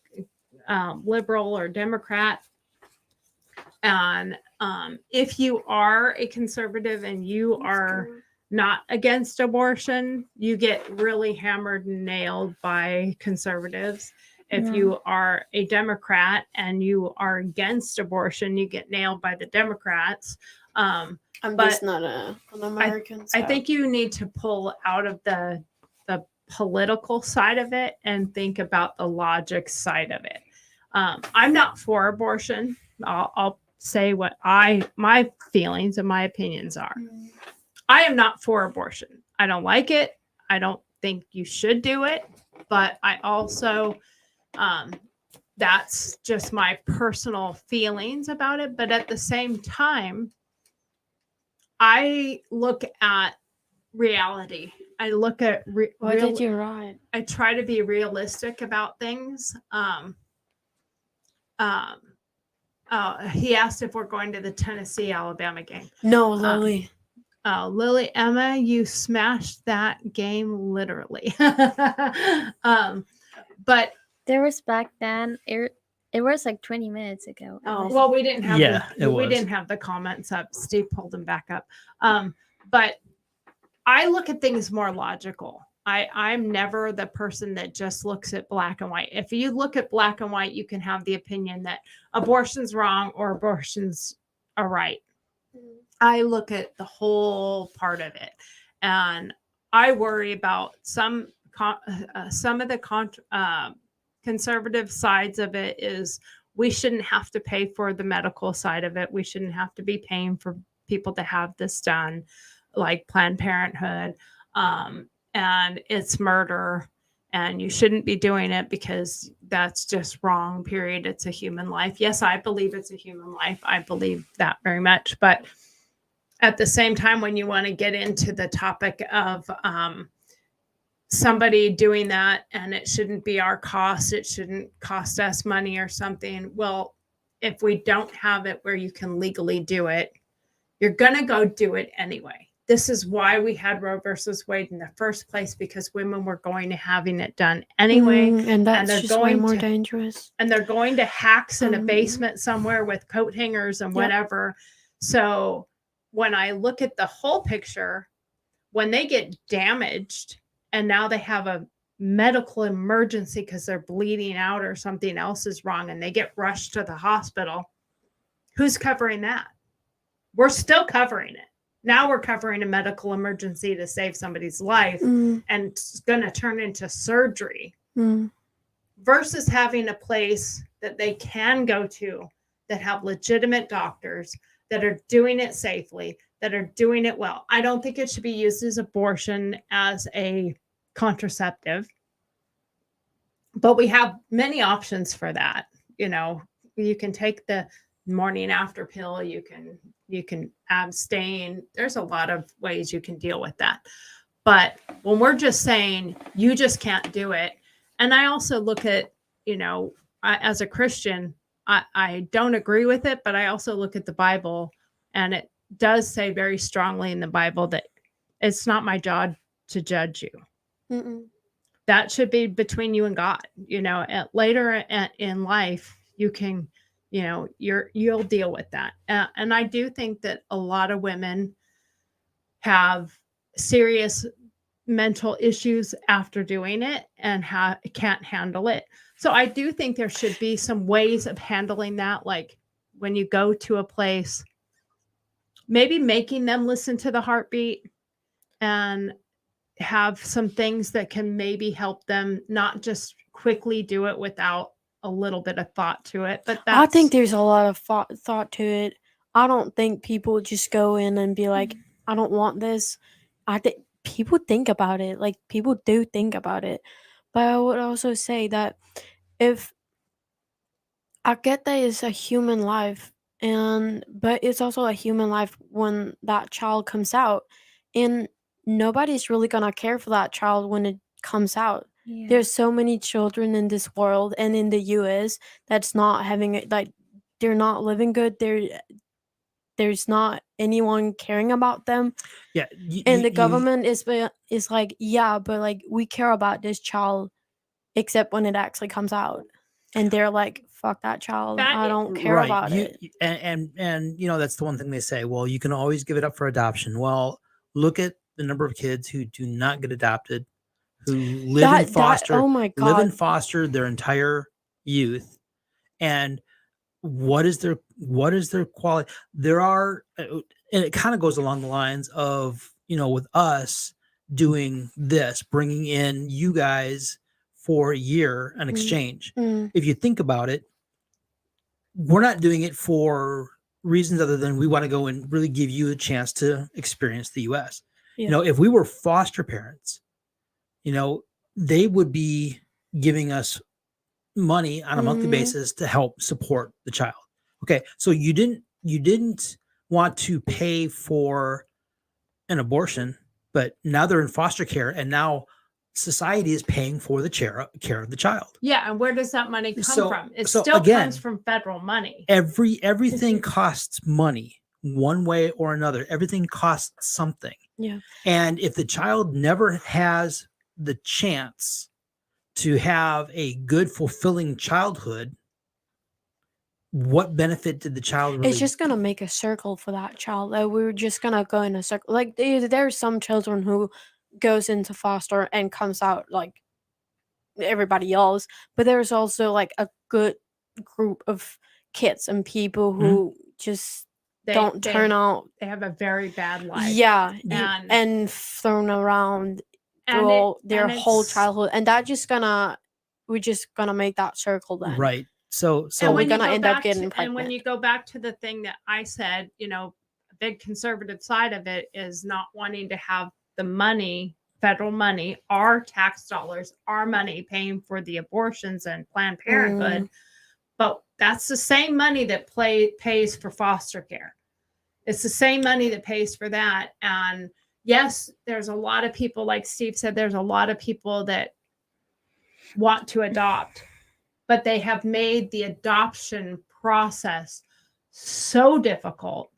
liberal or Democrat. And if you are a conservative and you are not against abortion, you get really hammered and nailed by conservatives. If you are a Democrat and you are against abortion, you get nailed by the Democrats. I'm But just not an American. I think you need to pull out of the political side of it and think about the logic side of it. I'm not for abortion. I'll say what my feelings and my opinions are. I am not for abortion. I don't like it. I don't think you should do it. But I also, that's just my personal feelings about it. But at the same time, I look at reality. I look at Why did you write? I try to be realistic about things. He asked if we're going to the Tennessee Alabama game. No, Lily. Lily Emma, you smashed that game literally. But There was back then. It was like 20 minutes ago. Oh. well, we didn't have we was. didn't have the comments up. Steve pulled them back up. But I look at things more logical. I'm never the person that just looks at black and white. If you look at black and white, you can have the opinion that abortion's wrong or abortion's are right. I look at the whole part of it, and I worry about some of the conservative sides of it. Is we shouldn't have to pay for the medical side of it. We shouldn't have to be paying for people to have this done, like Planned Parenthood. And it's murder, and you shouldn't be doing it because that's just wrong, period. It's a human life. Yes, I believe it's a human life. I believe that very much. But at the same time, when you want to get into the topic of somebody doing that and it shouldn't be our cost, it shouldn't cost us money or something. Well, if we don't have it where you can legally do it, you're going to go do it anyway. This is why we had Roe versus Wade in the first place, because women were going to having it done anyway. And that's they're just way going more to- dangerous. And they're going to hacks in a basement somewhere with coat hangers and whatever. So when I look at the whole picture, when they get damaged and now they have a medical emergency because they're bleeding out or something else is wrong and they get rushed to the hospital, who's covering that? We're still covering it. Now we're covering a medical emergency to save somebody's life, and it's going to turn into surgery versus having a place that they can go to that have legitimate doctors that are doing it safely, that are doing it well. I don't think it should be used as abortion as a contraceptive. But we have many options for that. You know, you can take the morning after pill, you can abstain. There's a lot of ways you can deal with that. But when we're just saying you just can't do it, and I also look at, you know, as a Christian, I don't agree with it, but I also look at the Bible, and it does say very strongly in the Bible that it's not my job to judge you. Mm-mm. That should be between you and God. You know, later in life, you can, you know, you'll deal with that. And I do think that a lot of women have serious mental issues after doing it and can't handle it. So I do think there should be some ways of handling that, like when you go to a place, maybe making them listen to the heartbeat and have some things that can maybe help them not just quickly do it without a little bit of thought to it. But I think that's there's a lot of thought to it. I don't think people just go in and be like, I don't want this. I think people think about it. Like, people do think about it. But I would also say that if I get that it's a human life, but it's also a human life when that child comes out, and nobody's really gonna care for that child when it comes out. Yeah. There's so many children in this world and in the US that's not having it, like, they're not living good. There's not anyone caring about them, Yeah, and the government is like, yeah, but like, we care about this child, except when it actually comes out, and they're like, fuck that child, That I i- don't care right. about it. And you know, that's the one thing they say. Well, you can always give it up for adoption. Well, look at the number of kids who do not get adopted, who live in foster, Oh my live in god. foster their entire youth, and what is their quality? There are, and it kind of goes along the lines of, you know, with us doing this, bringing in you guys for a year an exchange. Mm, If you think about it, we're not doing it for reasons other than we want to go and really give you a chance to experience the US. yeah. You know, if we were foster parents, you know, they would be giving us money on a monthly Mhm. basis to help support the child. Okay, so you didn't want to pay for an abortion, but now they're in foster care, and now society is paying for the care of the child. yeah, and where does that money come So- from? It so still again, comes from federal money. Everything costs money one way or another. Everything costs something. Yeah. And if the child never has the chance to have a good, fulfilling childhood, what benefit did the child really? It's just gonna make a circle for that child. Like, we're just gonna go in a circle. Like, there's some children who goes into foster and comes out like everybody else, but there's also like a good group of kids and people who just They don't they, turn out. they have a very bad life. Yeah, And- and thrown around And through it- all their and whole it's- childhood, and that just gonna we're just gonna make that circle then. Right. So and we're when you gonna go end up back getting to, and when pregnant. you go back to the thing that I said, you know, a big conservative side of it is not wanting to have the money, federal money, our tax dollars, our money paying for the abortions and Planned Parenthood. But that's the same money that pays for foster care. It's the same money that pays for that. And yes, there's a lot of people, like Steve said, there's a lot of people that want to adopt, but they have made the adoption process so difficult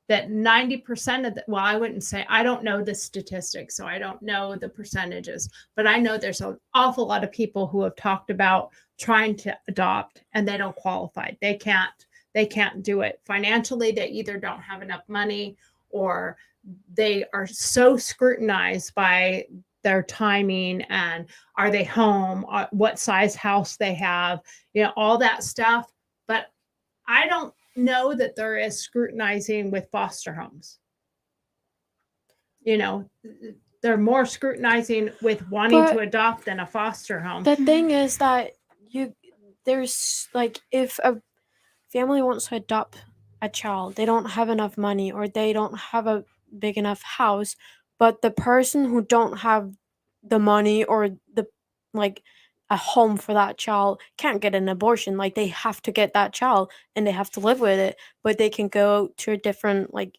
that 90% of the, well, I wouldn't say, I don't know the statistics, so I don't know the percentages, but I know there's an awful lot of people who have talked about trying to adopt and they don't qualify. They can't do it financially. They either don't have enough money or they are so scrutinized by their timing and are they home, what size house they have, you know, all that stuff. But I don't know that there is scrutinizing with foster homes. You know, they're more scrutinizing with wanting to But adopt than a foster home. the thing is that there's like, if a family wants to adopt a child, they don't have enough money or they don't have a big enough house, but the person who don't have the money or the like a home for that child can't get an abortion. Like they have to get that child and they have to live with it, but they can go to a different like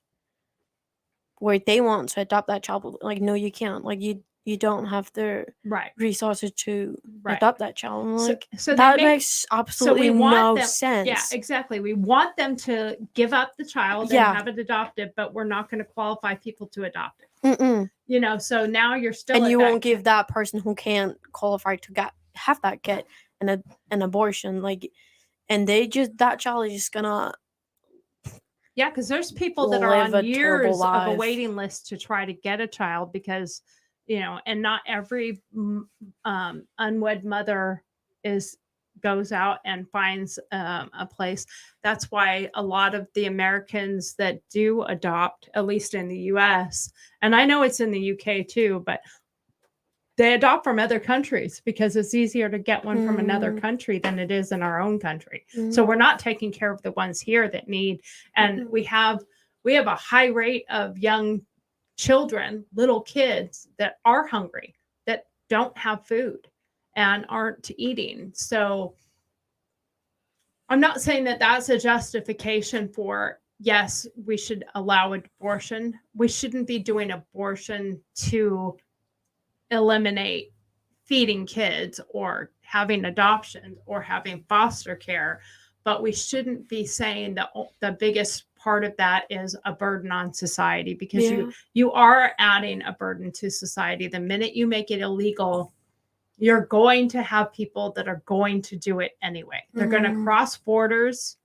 where they want to adopt that child. But, like no, you can't. Like you don't have the Right. resources to Right. adopt that child. And, like So they that make- makes absolutely no sense. Yeah, exactly. We want them to give up the child Yeah. and have it adopted, but we're not going to qualify people to adopt it. Mm-mm. You know, so now you're still And at you that won't give that person who can't qualify to have that kid an abortion. Like, and that child is just gonna Yeah, because there's people that are live on a terrible years of a life. waiting list to try to get a child because, you know, and not every unwed mother goes out and finds a place. That's why a lot of the Americans that do adopt, at least in the U.S., and I know it's in the U.K. too, but they adopt from other countries because it's easier to get one from another country than it is in our own country. So we're not taking care of the ones here that need, and we have a high rate of young children, little kids that are hungry, that don't have food and aren't eating. So I'm not saying that that's a justification for, yes, we should allow abortion. We shouldn't be doing abortion to eliminate feeding kids or having adoptions or having foster care, but we shouldn't be saying that the biggest part of that is a burden on society, because you are adding a burden to society. The minute you make it illegal, you're going to have people that are going to do it anyway. They're going to cross borders,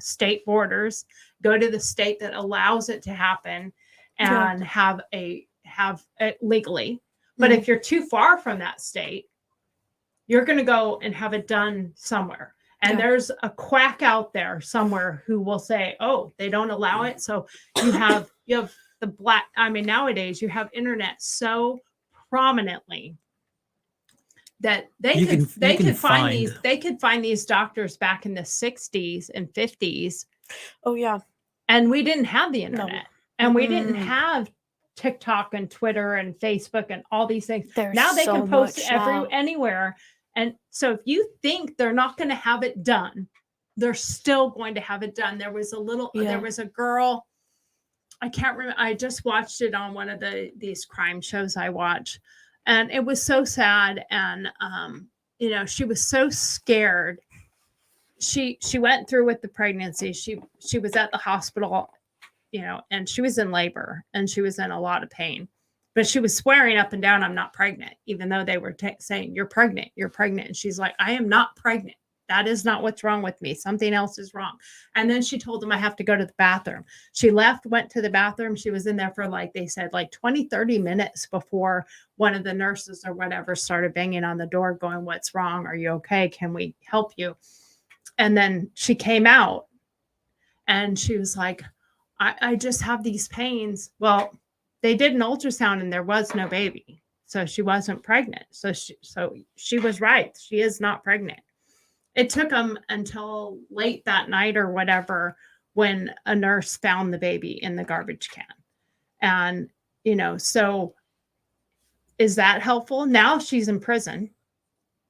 state borders, go to the state that allows it to happen and have it legally. But if you're too far from that state, you're going to go and have it done somewhere. And there's a quack out there somewhere who will say, oh, they don't allow it. So you have the black, nowadays you have internet so prominently that they could find these doctors back in the 60s and 50s. Oh yeah. And we didn't have the internet. And we didn't have TikTok and Twitter and Facebook and all these things. Now they can post anywhere. And so if you think they're not going to have it done, they're still going to have it done. There was a girl, I can't remember. I just watched it on one of these crime shows I watch, and it was so sad. And, she was so scared. She went through with the pregnancy. She was at the hospital, and she was in labor and she was in a lot of pain, but she was swearing up and down, I'm not pregnant, even though they were saying, you're pregnant. And she's like, I am not pregnant. That is not what's wrong with me. Something else is wrong. And then she told them, I have to go to the bathroom. She left, went to the bathroom. She was in there for they said 20, 30 minutes before one of the nurses or whatever started banging on the door going, what's wrong? Are you okay? Can we help you? And then she came out and she was like, I just have these pains. Well, they did an ultrasound and there was no baby. So she wasn't pregnant. So she was right. She is not pregnant. It took them until late that night or whatever when a nurse found the baby in the garbage can. And, so is that helpful? Now she's in prison.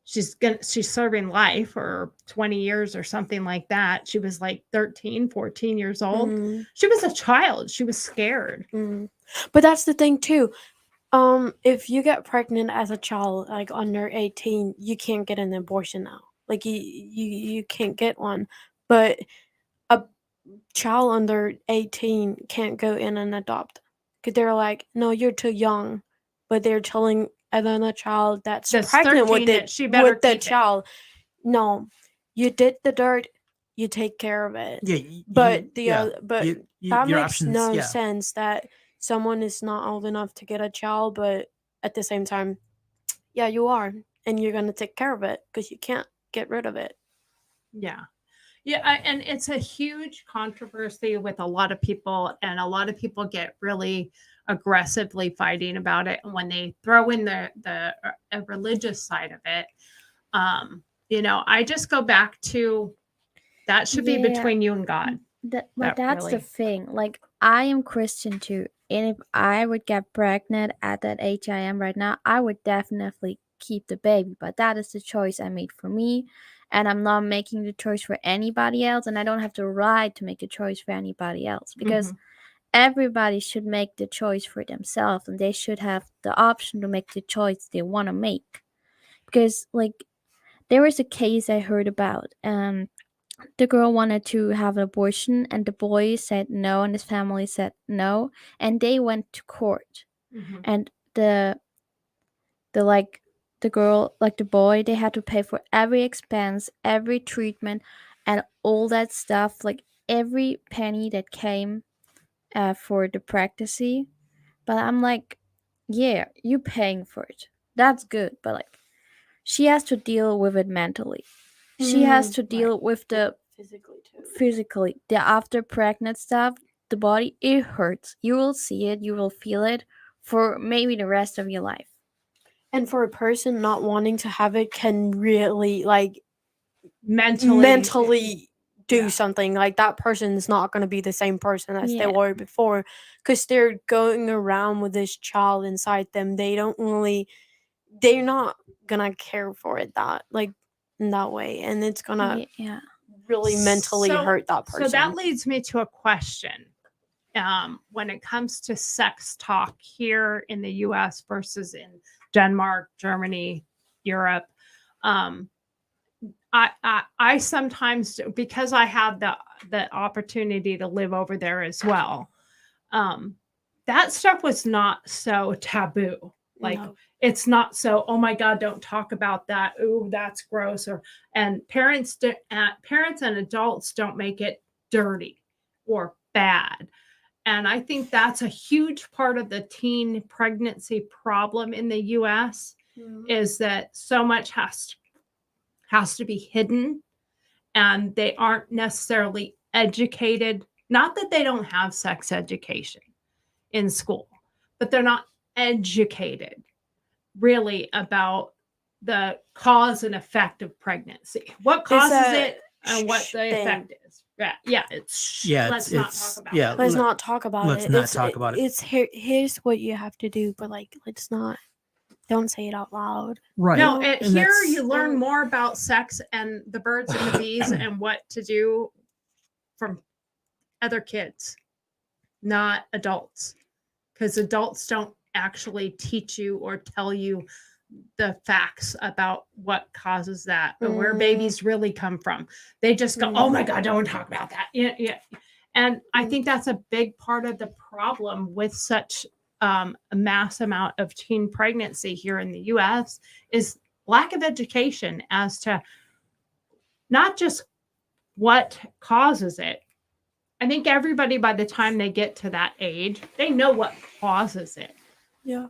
She's serving life or 20 years or something like that. She was 13, 14 years old. She was a child. She was scared. But that's the thing too. If you get pregnant as a child, under 18, you can't get an abortion now. You can't get one. But a child under 18 can't go in and adopt. Because they're like, no, you're too young. But they're telling another child that's pregnant with the child, no, you did the dirt, you take care of it. That makes no sense that someone is not old enough to get a child, but at the same time, yeah, you are, and you're gonna take care of it because you can't get rid of it. And it's a huge controversy with a lot of people, and a lot of people get really aggressively fighting about it. And when they throw in the religious side of it, I just go back to that should be between you and God. That's the thing. I am Christian too, And if I would get pregnant at that age I am right now, I would definitely keep the baby. But that is the choice I made for me. And I'm not making the choice for anybody else. And I don't have the right to make a choice for anybody else. Because everybody should make the choice for themselves. And they should have the option to make the choice they want to make. Because, like, there was a case I heard about. The girl wanted to have an abortion, and the boy said no, and his family said no, and they went to court. And the girl, like the boy, they had to pay for every expense, every treatment, and all that stuff, like every penny that came for the pregnancy. But I'm like, yeah, you paying for it, that's good, but like, she has to deal with it mentally. She has to deal with the physically, the after pregnant stuff. The body, it hurts. You will see it, you will feel it for maybe the rest of your life. And for a person not wanting to have it can really like mentally do something. Like that person is not going to be the same person as they Yeah. were before, because they're going around with this child inside them. They're not gonna care for it that like in that way, and it's gonna Yeah. really mentally hurt that person. So that leads me to a question. When it comes to sex talk here in the US versus in Denmark, Germany, Europe, I sometimes, because I had the opportunity to live over there as well, that stuff was not so taboo. Like No. it's not so, oh my God, don't talk about that. Ooh, that's gross. And parents and adults don't make it dirty or bad. And I think that's a huge part of the teen pregnancy problem in the US is that so much has to be hidden, and they aren't necessarily educated. Not that they don't have sex education in school, but they're not educated really about the cause and effect of pregnancy. What causes it and what the effect is. Yeah, let's not talk about it. Let's not talk about let's it. not It's talk about it. It's here's what you have to do, but like don't say it out loud. Right. No, And here that's- you learn more about sex and the birds and the bees and what to do from other kids, not adults. Because adults don't actually teach you or tell you the facts about what causes that or where babies really come from. They just go, oh my God, don't talk about that. Yeah. And I think that's a big part of the problem with such a mass amount of teen pregnancy here in the US is lack of education as to not just what causes it. I think everybody, by the time they get to that age, they know what causes it. Yeah.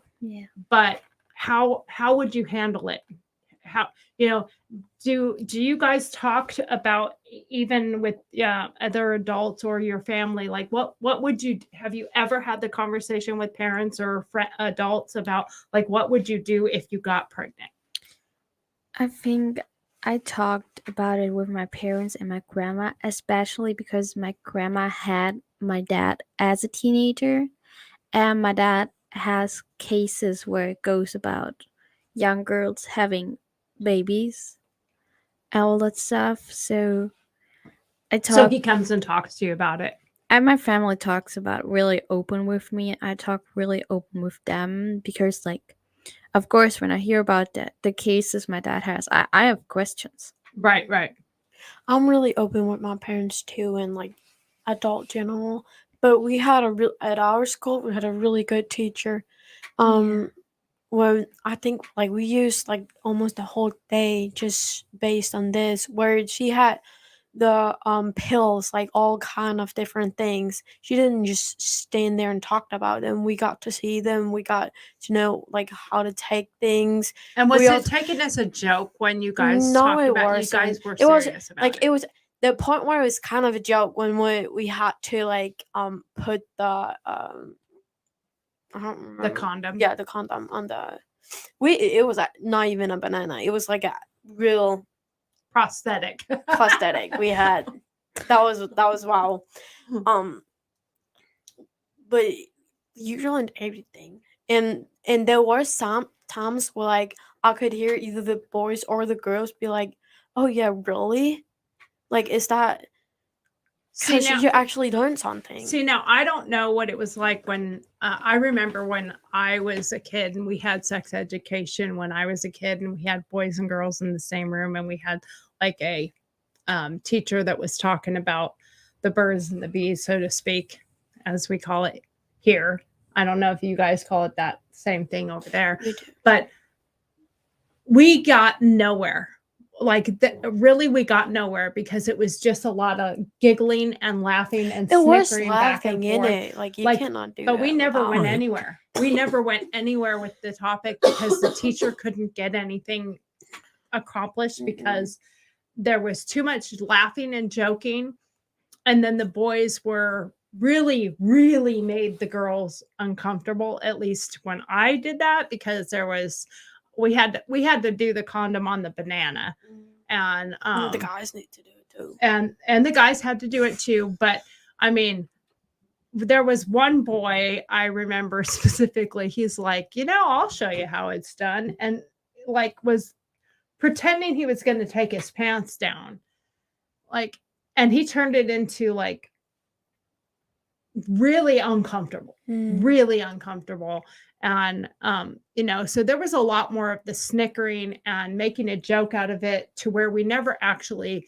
But how would you handle it? How, do you guys talk about, even with other adults or your family, like what would you, have you ever had the conversation with parents or adults about like what would you do if you got pregnant? I think I talked about it with my parents and my grandma, especially because my grandma had my dad as a teenager, and my dad has cases where it goes about young girls having babies and all that stuff. So So he comes and talks to you about it. and my family talks about really open with me. I talk really open with them because, like, of course, when I hear about the cases my dad has, I have questions. Right. I'm really open with my parents too, and like adult general. But we had at our school we had a really good teacher. Well, I think like we used like almost the whole day just based on this, where she had the pills, like all kind of different things. She didn't just stand there and talked about them. We got to see them. We got to know like how to take things. And was We it also- taken as a joke when you guys No, talked it about wasn't. you guys were It was serious about like it? it was the point where it was kind of a joke when we had to like put the I don't remember The condom? Yeah, the condom on the. It was not even a banana. It was like a real prosthetic. We had that was wow. But usually in everything. And there were some times where like I could hear either the boys or the girls be like, "Oh yeah, really? Like is that See because now, you actually learned something?" See, now I don't know what it was like when I remember when I was a kid and we had sex education when I was a kid and we had boys and girls in the same room and we had like a teacher that was talking about the birds and the bees, so to speak, as we call it here. I don't know if you guys call it that same thing over there, We do. but we got nowhere. Really, we got nowhere because it was just a lot of giggling and laughing and There was snickering back and laughing in forth. it. Like you Like, cannot do But that. we never without went it. anywhere. We never went anywhere with the topic because the teacher couldn't get anything accomplished because there was too much laughing and joking. And then the boys were really, really made the girls uncomfortable, at least when I did that, because we had to do the condom on the banana. And The guys need to do it too. and the guys had to do it too. But I mean, there was one boy I remember specifically. He's like, I'll show you how it's done, and like was pretending he was going to take his pants down, like, and he turned it into like really uncomfortable, really uncomfortable. And so there was a lot more of the snickering and making a joke out of it to where we never actually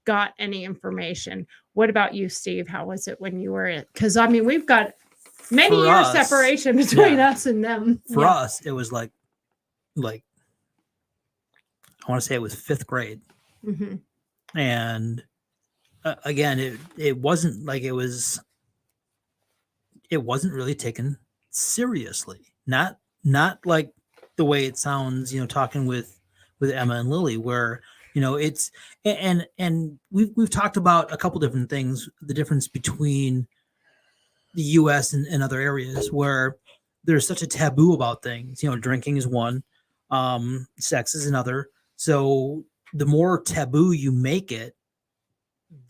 got any information. What about you, Steve? How was it when you were in? Because I mean, we've got many For years us, separation between yeah. us and them. For us, it was like I want to say it was 5th grade. Mm-hmm. And again, it wasn't like it wasn't really taken seriously. Not like the way it sounds, talking with Emma and Lily, where it's and we've talked about a couple different things, the difference between the US and other areas where there's such a taboo about things. Drinking is one, sex is another. So the more taboo you make it,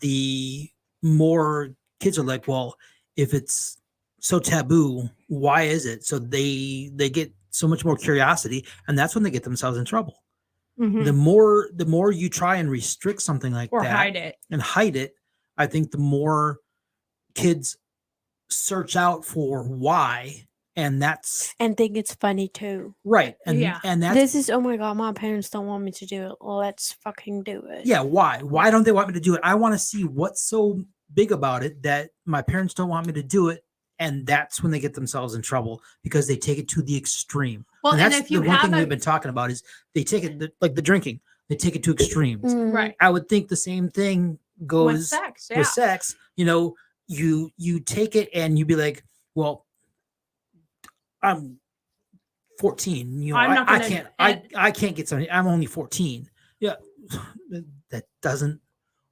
the more kids are like, well, if it's so taboo, why is it? So they get so much more curiosity, and that's when they get themselves in trouble. Mm-hmm. The more you try and restrict something like Or that hide it, I think the more kids search out for why, and think it's funny too. right. And Yeah. and that's This is, oh my god, my parents don't want me to do it. Let's fucking do it. yeah, why don't they want me to do it? I want to see what's so big about it that my parents don't want me to do it. And that's when they get themselves in trouble because they take it to the extreme. Well, and and that's if you the one have thing we've been talking about is they take it like the drinking, they take it to extremes. right, I would think the same thing with goes sex, yeah. with sex. You take it and you be like, well, I'm 14. I'm not I gonna- can't and- I can't get something. I'm only 14. Yeah, that doesn't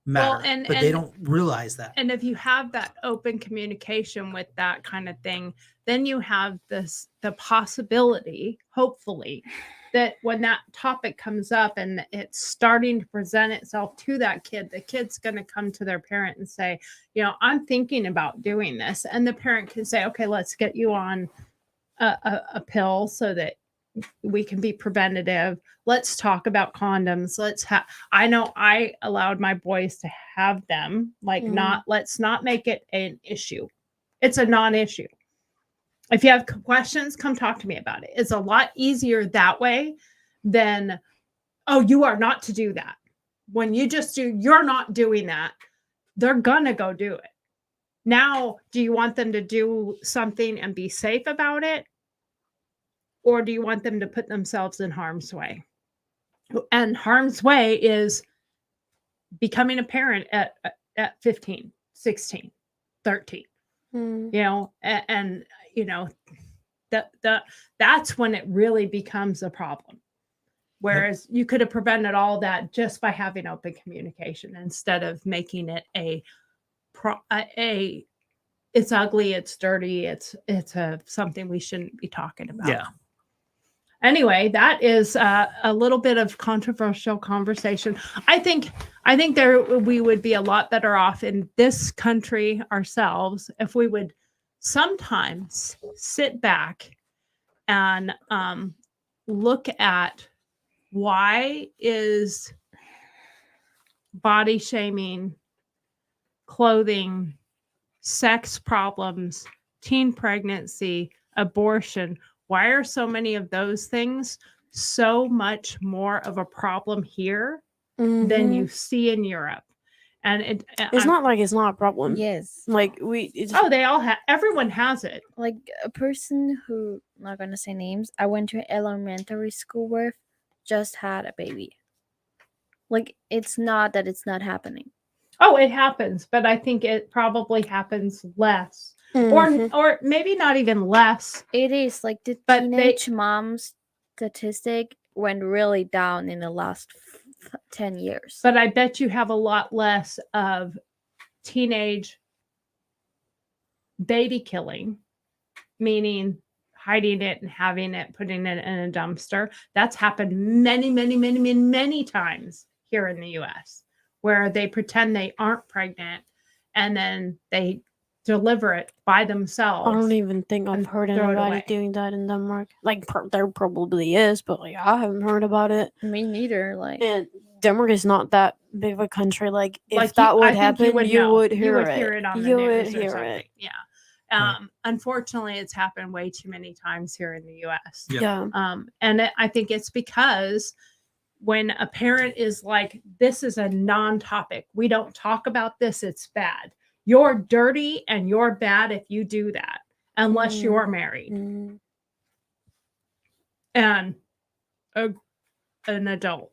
matter. and- but they and- don't realize that. And if you have that open communication with that kind of thing, then you have the possibility, hopefully, that when that topic comes up and it's starting to present itself to that kid, the kid's going to come to their parent and say, I'm thinking about doing this. And the parent can say, okay, let's get you on a pill so that we can be preventative. Let's talk about condoms. I know I allowed my boys to have them, let's not make it an issue. It's a non-issue. If you have questions, come talk to me about it. It's a lot easier that way than, oh, you are not to do that. When you're not doing that, they're gonna go do it. Now, do you want them to do something and be safe about it? Or do you want them to put themselves in harm's way? And harm's way is becoming a parent at 15, 16, 13. And that's when it really becomes a problem. Whereas you could have prevented all that just by having open communication instead of making it it's ugly, it's dirty, it's something we shouldn't be talking about. Yeah. Anyway, that is a little bit of controversial conversation. I think we would be a lot better off in this country ourselves if we would sometimes sit back and look at why is body shaming, clothing, sex problems, teen pregnancy, abortion, why are so many of those things so much more of a problem here than you see in Europe? And It's not like it's not a problem. Yes. Like they all have, everyone has it. Like a person who, not gonna say names, I went to elementary school with, just had a baby. Like, it's not that it's not happening. Oh, it happens, but I think it probably happens less, Mhm. or maybe not even less. It is like the But teenage mom's statistic went really down in the last 10 years. But I bet you have a lot less of teenage baby killing, meaning hiding it and having it, putting it in a dumpster. That's happened many, many, many, many, many times here in the US, where they pretend they aren't pregnant and then they deliver it by themselves. I don't even think I've heard throw it anybody away. doing that in Denmark. Like there probably is, but like I haven't heard about it. Me neither. Like, And Denmark is not that big of a country. Like if Like, that would I think happen, you know. would hear you would it. hear it on the You news would or hear something. it. Yeah. Right. Unfortunately, it's happened way too many times here in the US. Yep. Yeah. I think it's because when a parent is like, this is a non-topic, we don't talk about this, it's bad. You're dirty and you're bad if you do that, unless you're married Mhm. and an adult.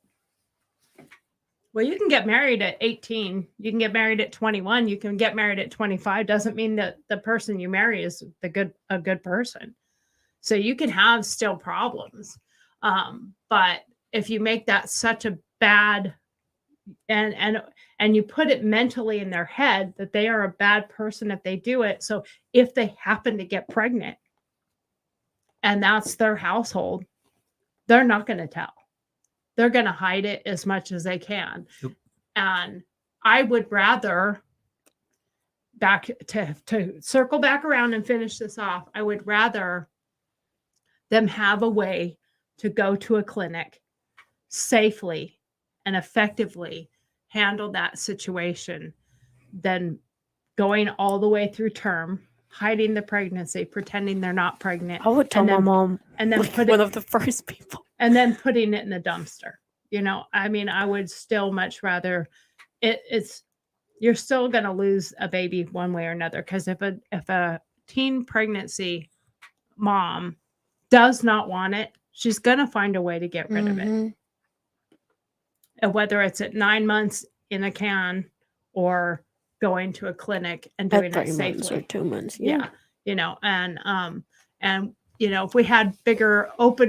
Well, you can get married at 18. You can get married at 21. You can get married at 25. Doesn't mean that the person you marry is a good person. So you can have still problems. But if you make that such a bad and you put it mentally in their head that they are a bad person if they do it. So if they happen to get pregnant and that's their household, they're not going to tell. They're going to hide it as much as they can. Yep. And I would rather, back to circle back around and finish this off, I would rather them have a way to go to a clinic safely and effectively handle that situation than going all the way through term, hiding the pregnancy, pretending they're not pregnant. I would tell my mom, and then like one of the first people. And then putting it in the dumpster. You know, I mean, I would still much rather it's you're still going to lose a baby one way or another, because if a teen pregnancy mom does not want it, she's going to find a way to get rid of it. Mhm. And whether it's at 9 months in a can or going to a clinic and doing At 3 it safely. months or 2 months. Yeah. You know, and you know, if we had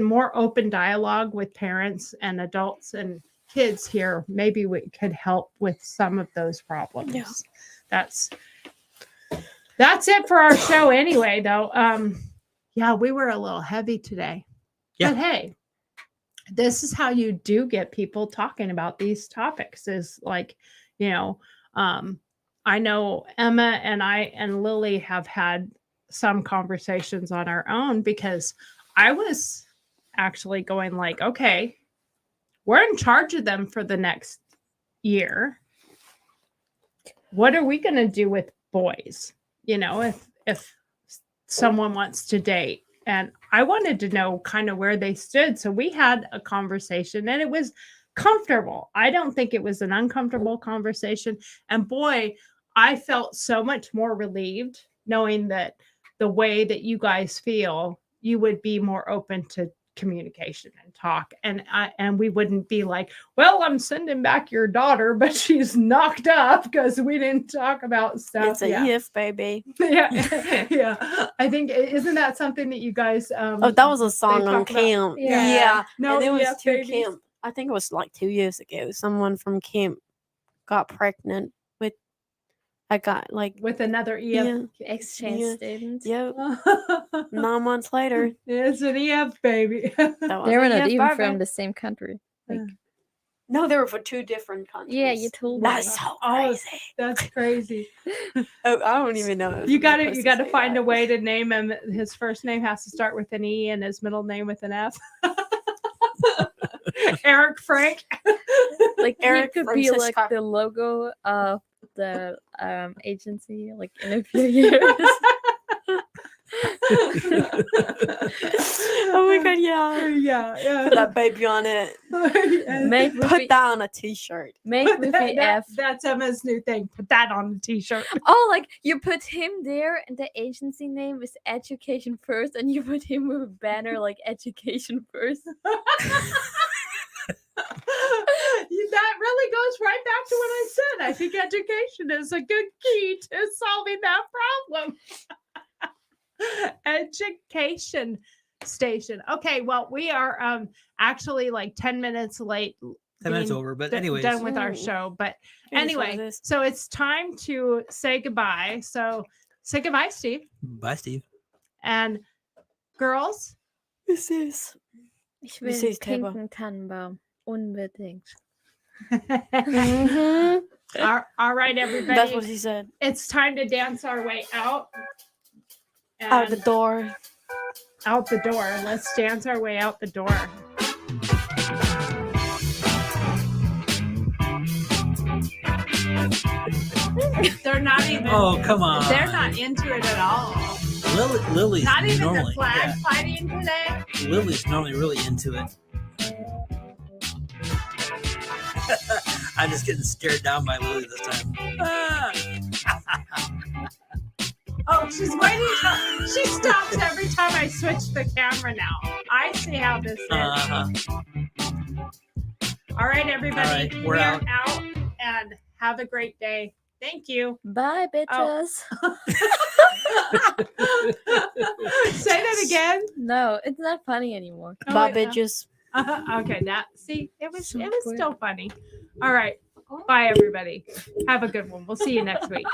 more open dialogue with parents and adults and kids here, maybe we could help with some of those problems. Yeah. That's it for our show anyway, though. Yeah, we were a little heavy today. Yeah. But hey, this is how you do get people talking about these topics, is like, you know, I know Emma and I and Lily have had some conversations on our own, because I was actually going like, okay, we're in charge of them for the next year. What are we going to do with boys? You know, if someone wants to date. And I wanted to know kind of where they stood. So we had a conversation and it was comfortable. I don't think it was an uncomfortable conversation. And boy, I felt so much more relieved knowing that the way that you guys feel, you would be more open to communication and talk. And we wouldn't be like, well, I'm sending back your daughter, but she's knocked up because we didn't talk about stuff. It's a if, baby. Yeah. Yeah. I think, isn't that something that you guys Oh, that was a song on talk about- camp. Yeah. No, and it was yeah, 2 babies. camp. I think it was like 2 years ago. Someone from camp got pregnant with. I got like with another yeah, Exchange Yeah. student. yep. 9 months later, It's an EF baby. that was They were a not yes, even baby. from the same country. Like, No, they were for 2 different countries. Yeah, you told me. That's so crazy. That's crazy. Oh, I don't even know. if You I'm got to supposed you got to say find that. a way to name him. His first name has to start with an E and his middle name with an F. Eric Frank. Like Eric he could be like Francisca. the logo of the agency, like in a few years. Oh my god, yeah. Yeah, Put that baby on it. Make with Put the, that on a t-shirt. make with the F. That's Emma's new thing. Put that on the t-shirt. Oh, like you put him there, and the agency name is Education First, and you put him with a banner like Education First. That really goes right back to what I said. I think education is a good key to solving that problem. Education station. Okay, well, we are actually like 10 minutes late. 10 minutes being over, but d- anyways. done with our Ooh. show. But It is what it anyway, is. so it's time to say goodbye. So say goodbye, Steve. Bye, Steve. And girls, This is. Ich Wie will siehst du, Heber? pinken Tannenbaum. Unbedingt. Mhm. all right, everybody. That's what he said. It's time to dance our way out. Out the And door. out the door. Let's dance our way out the door. They're not even. Oh, come on. They're not into it at all. Lily's Not even normally, the flag fighting today. Lily's normally really into it. I'm just getting stared down by Lily this time. Ah. Oh, she's waiting. She stops every time I switch the camera now. I see how this is. Uh-huh. All right, everybody. All right, we're we out. are out and have a great day. Thank you. Bye, bitches. Say that again. No, it's not funny anymore. Oh, Bye, wait, bitches. Okay, that see, it was So quick. still funny. All right. Bye, everybody. Have a good one. We'll see you next week.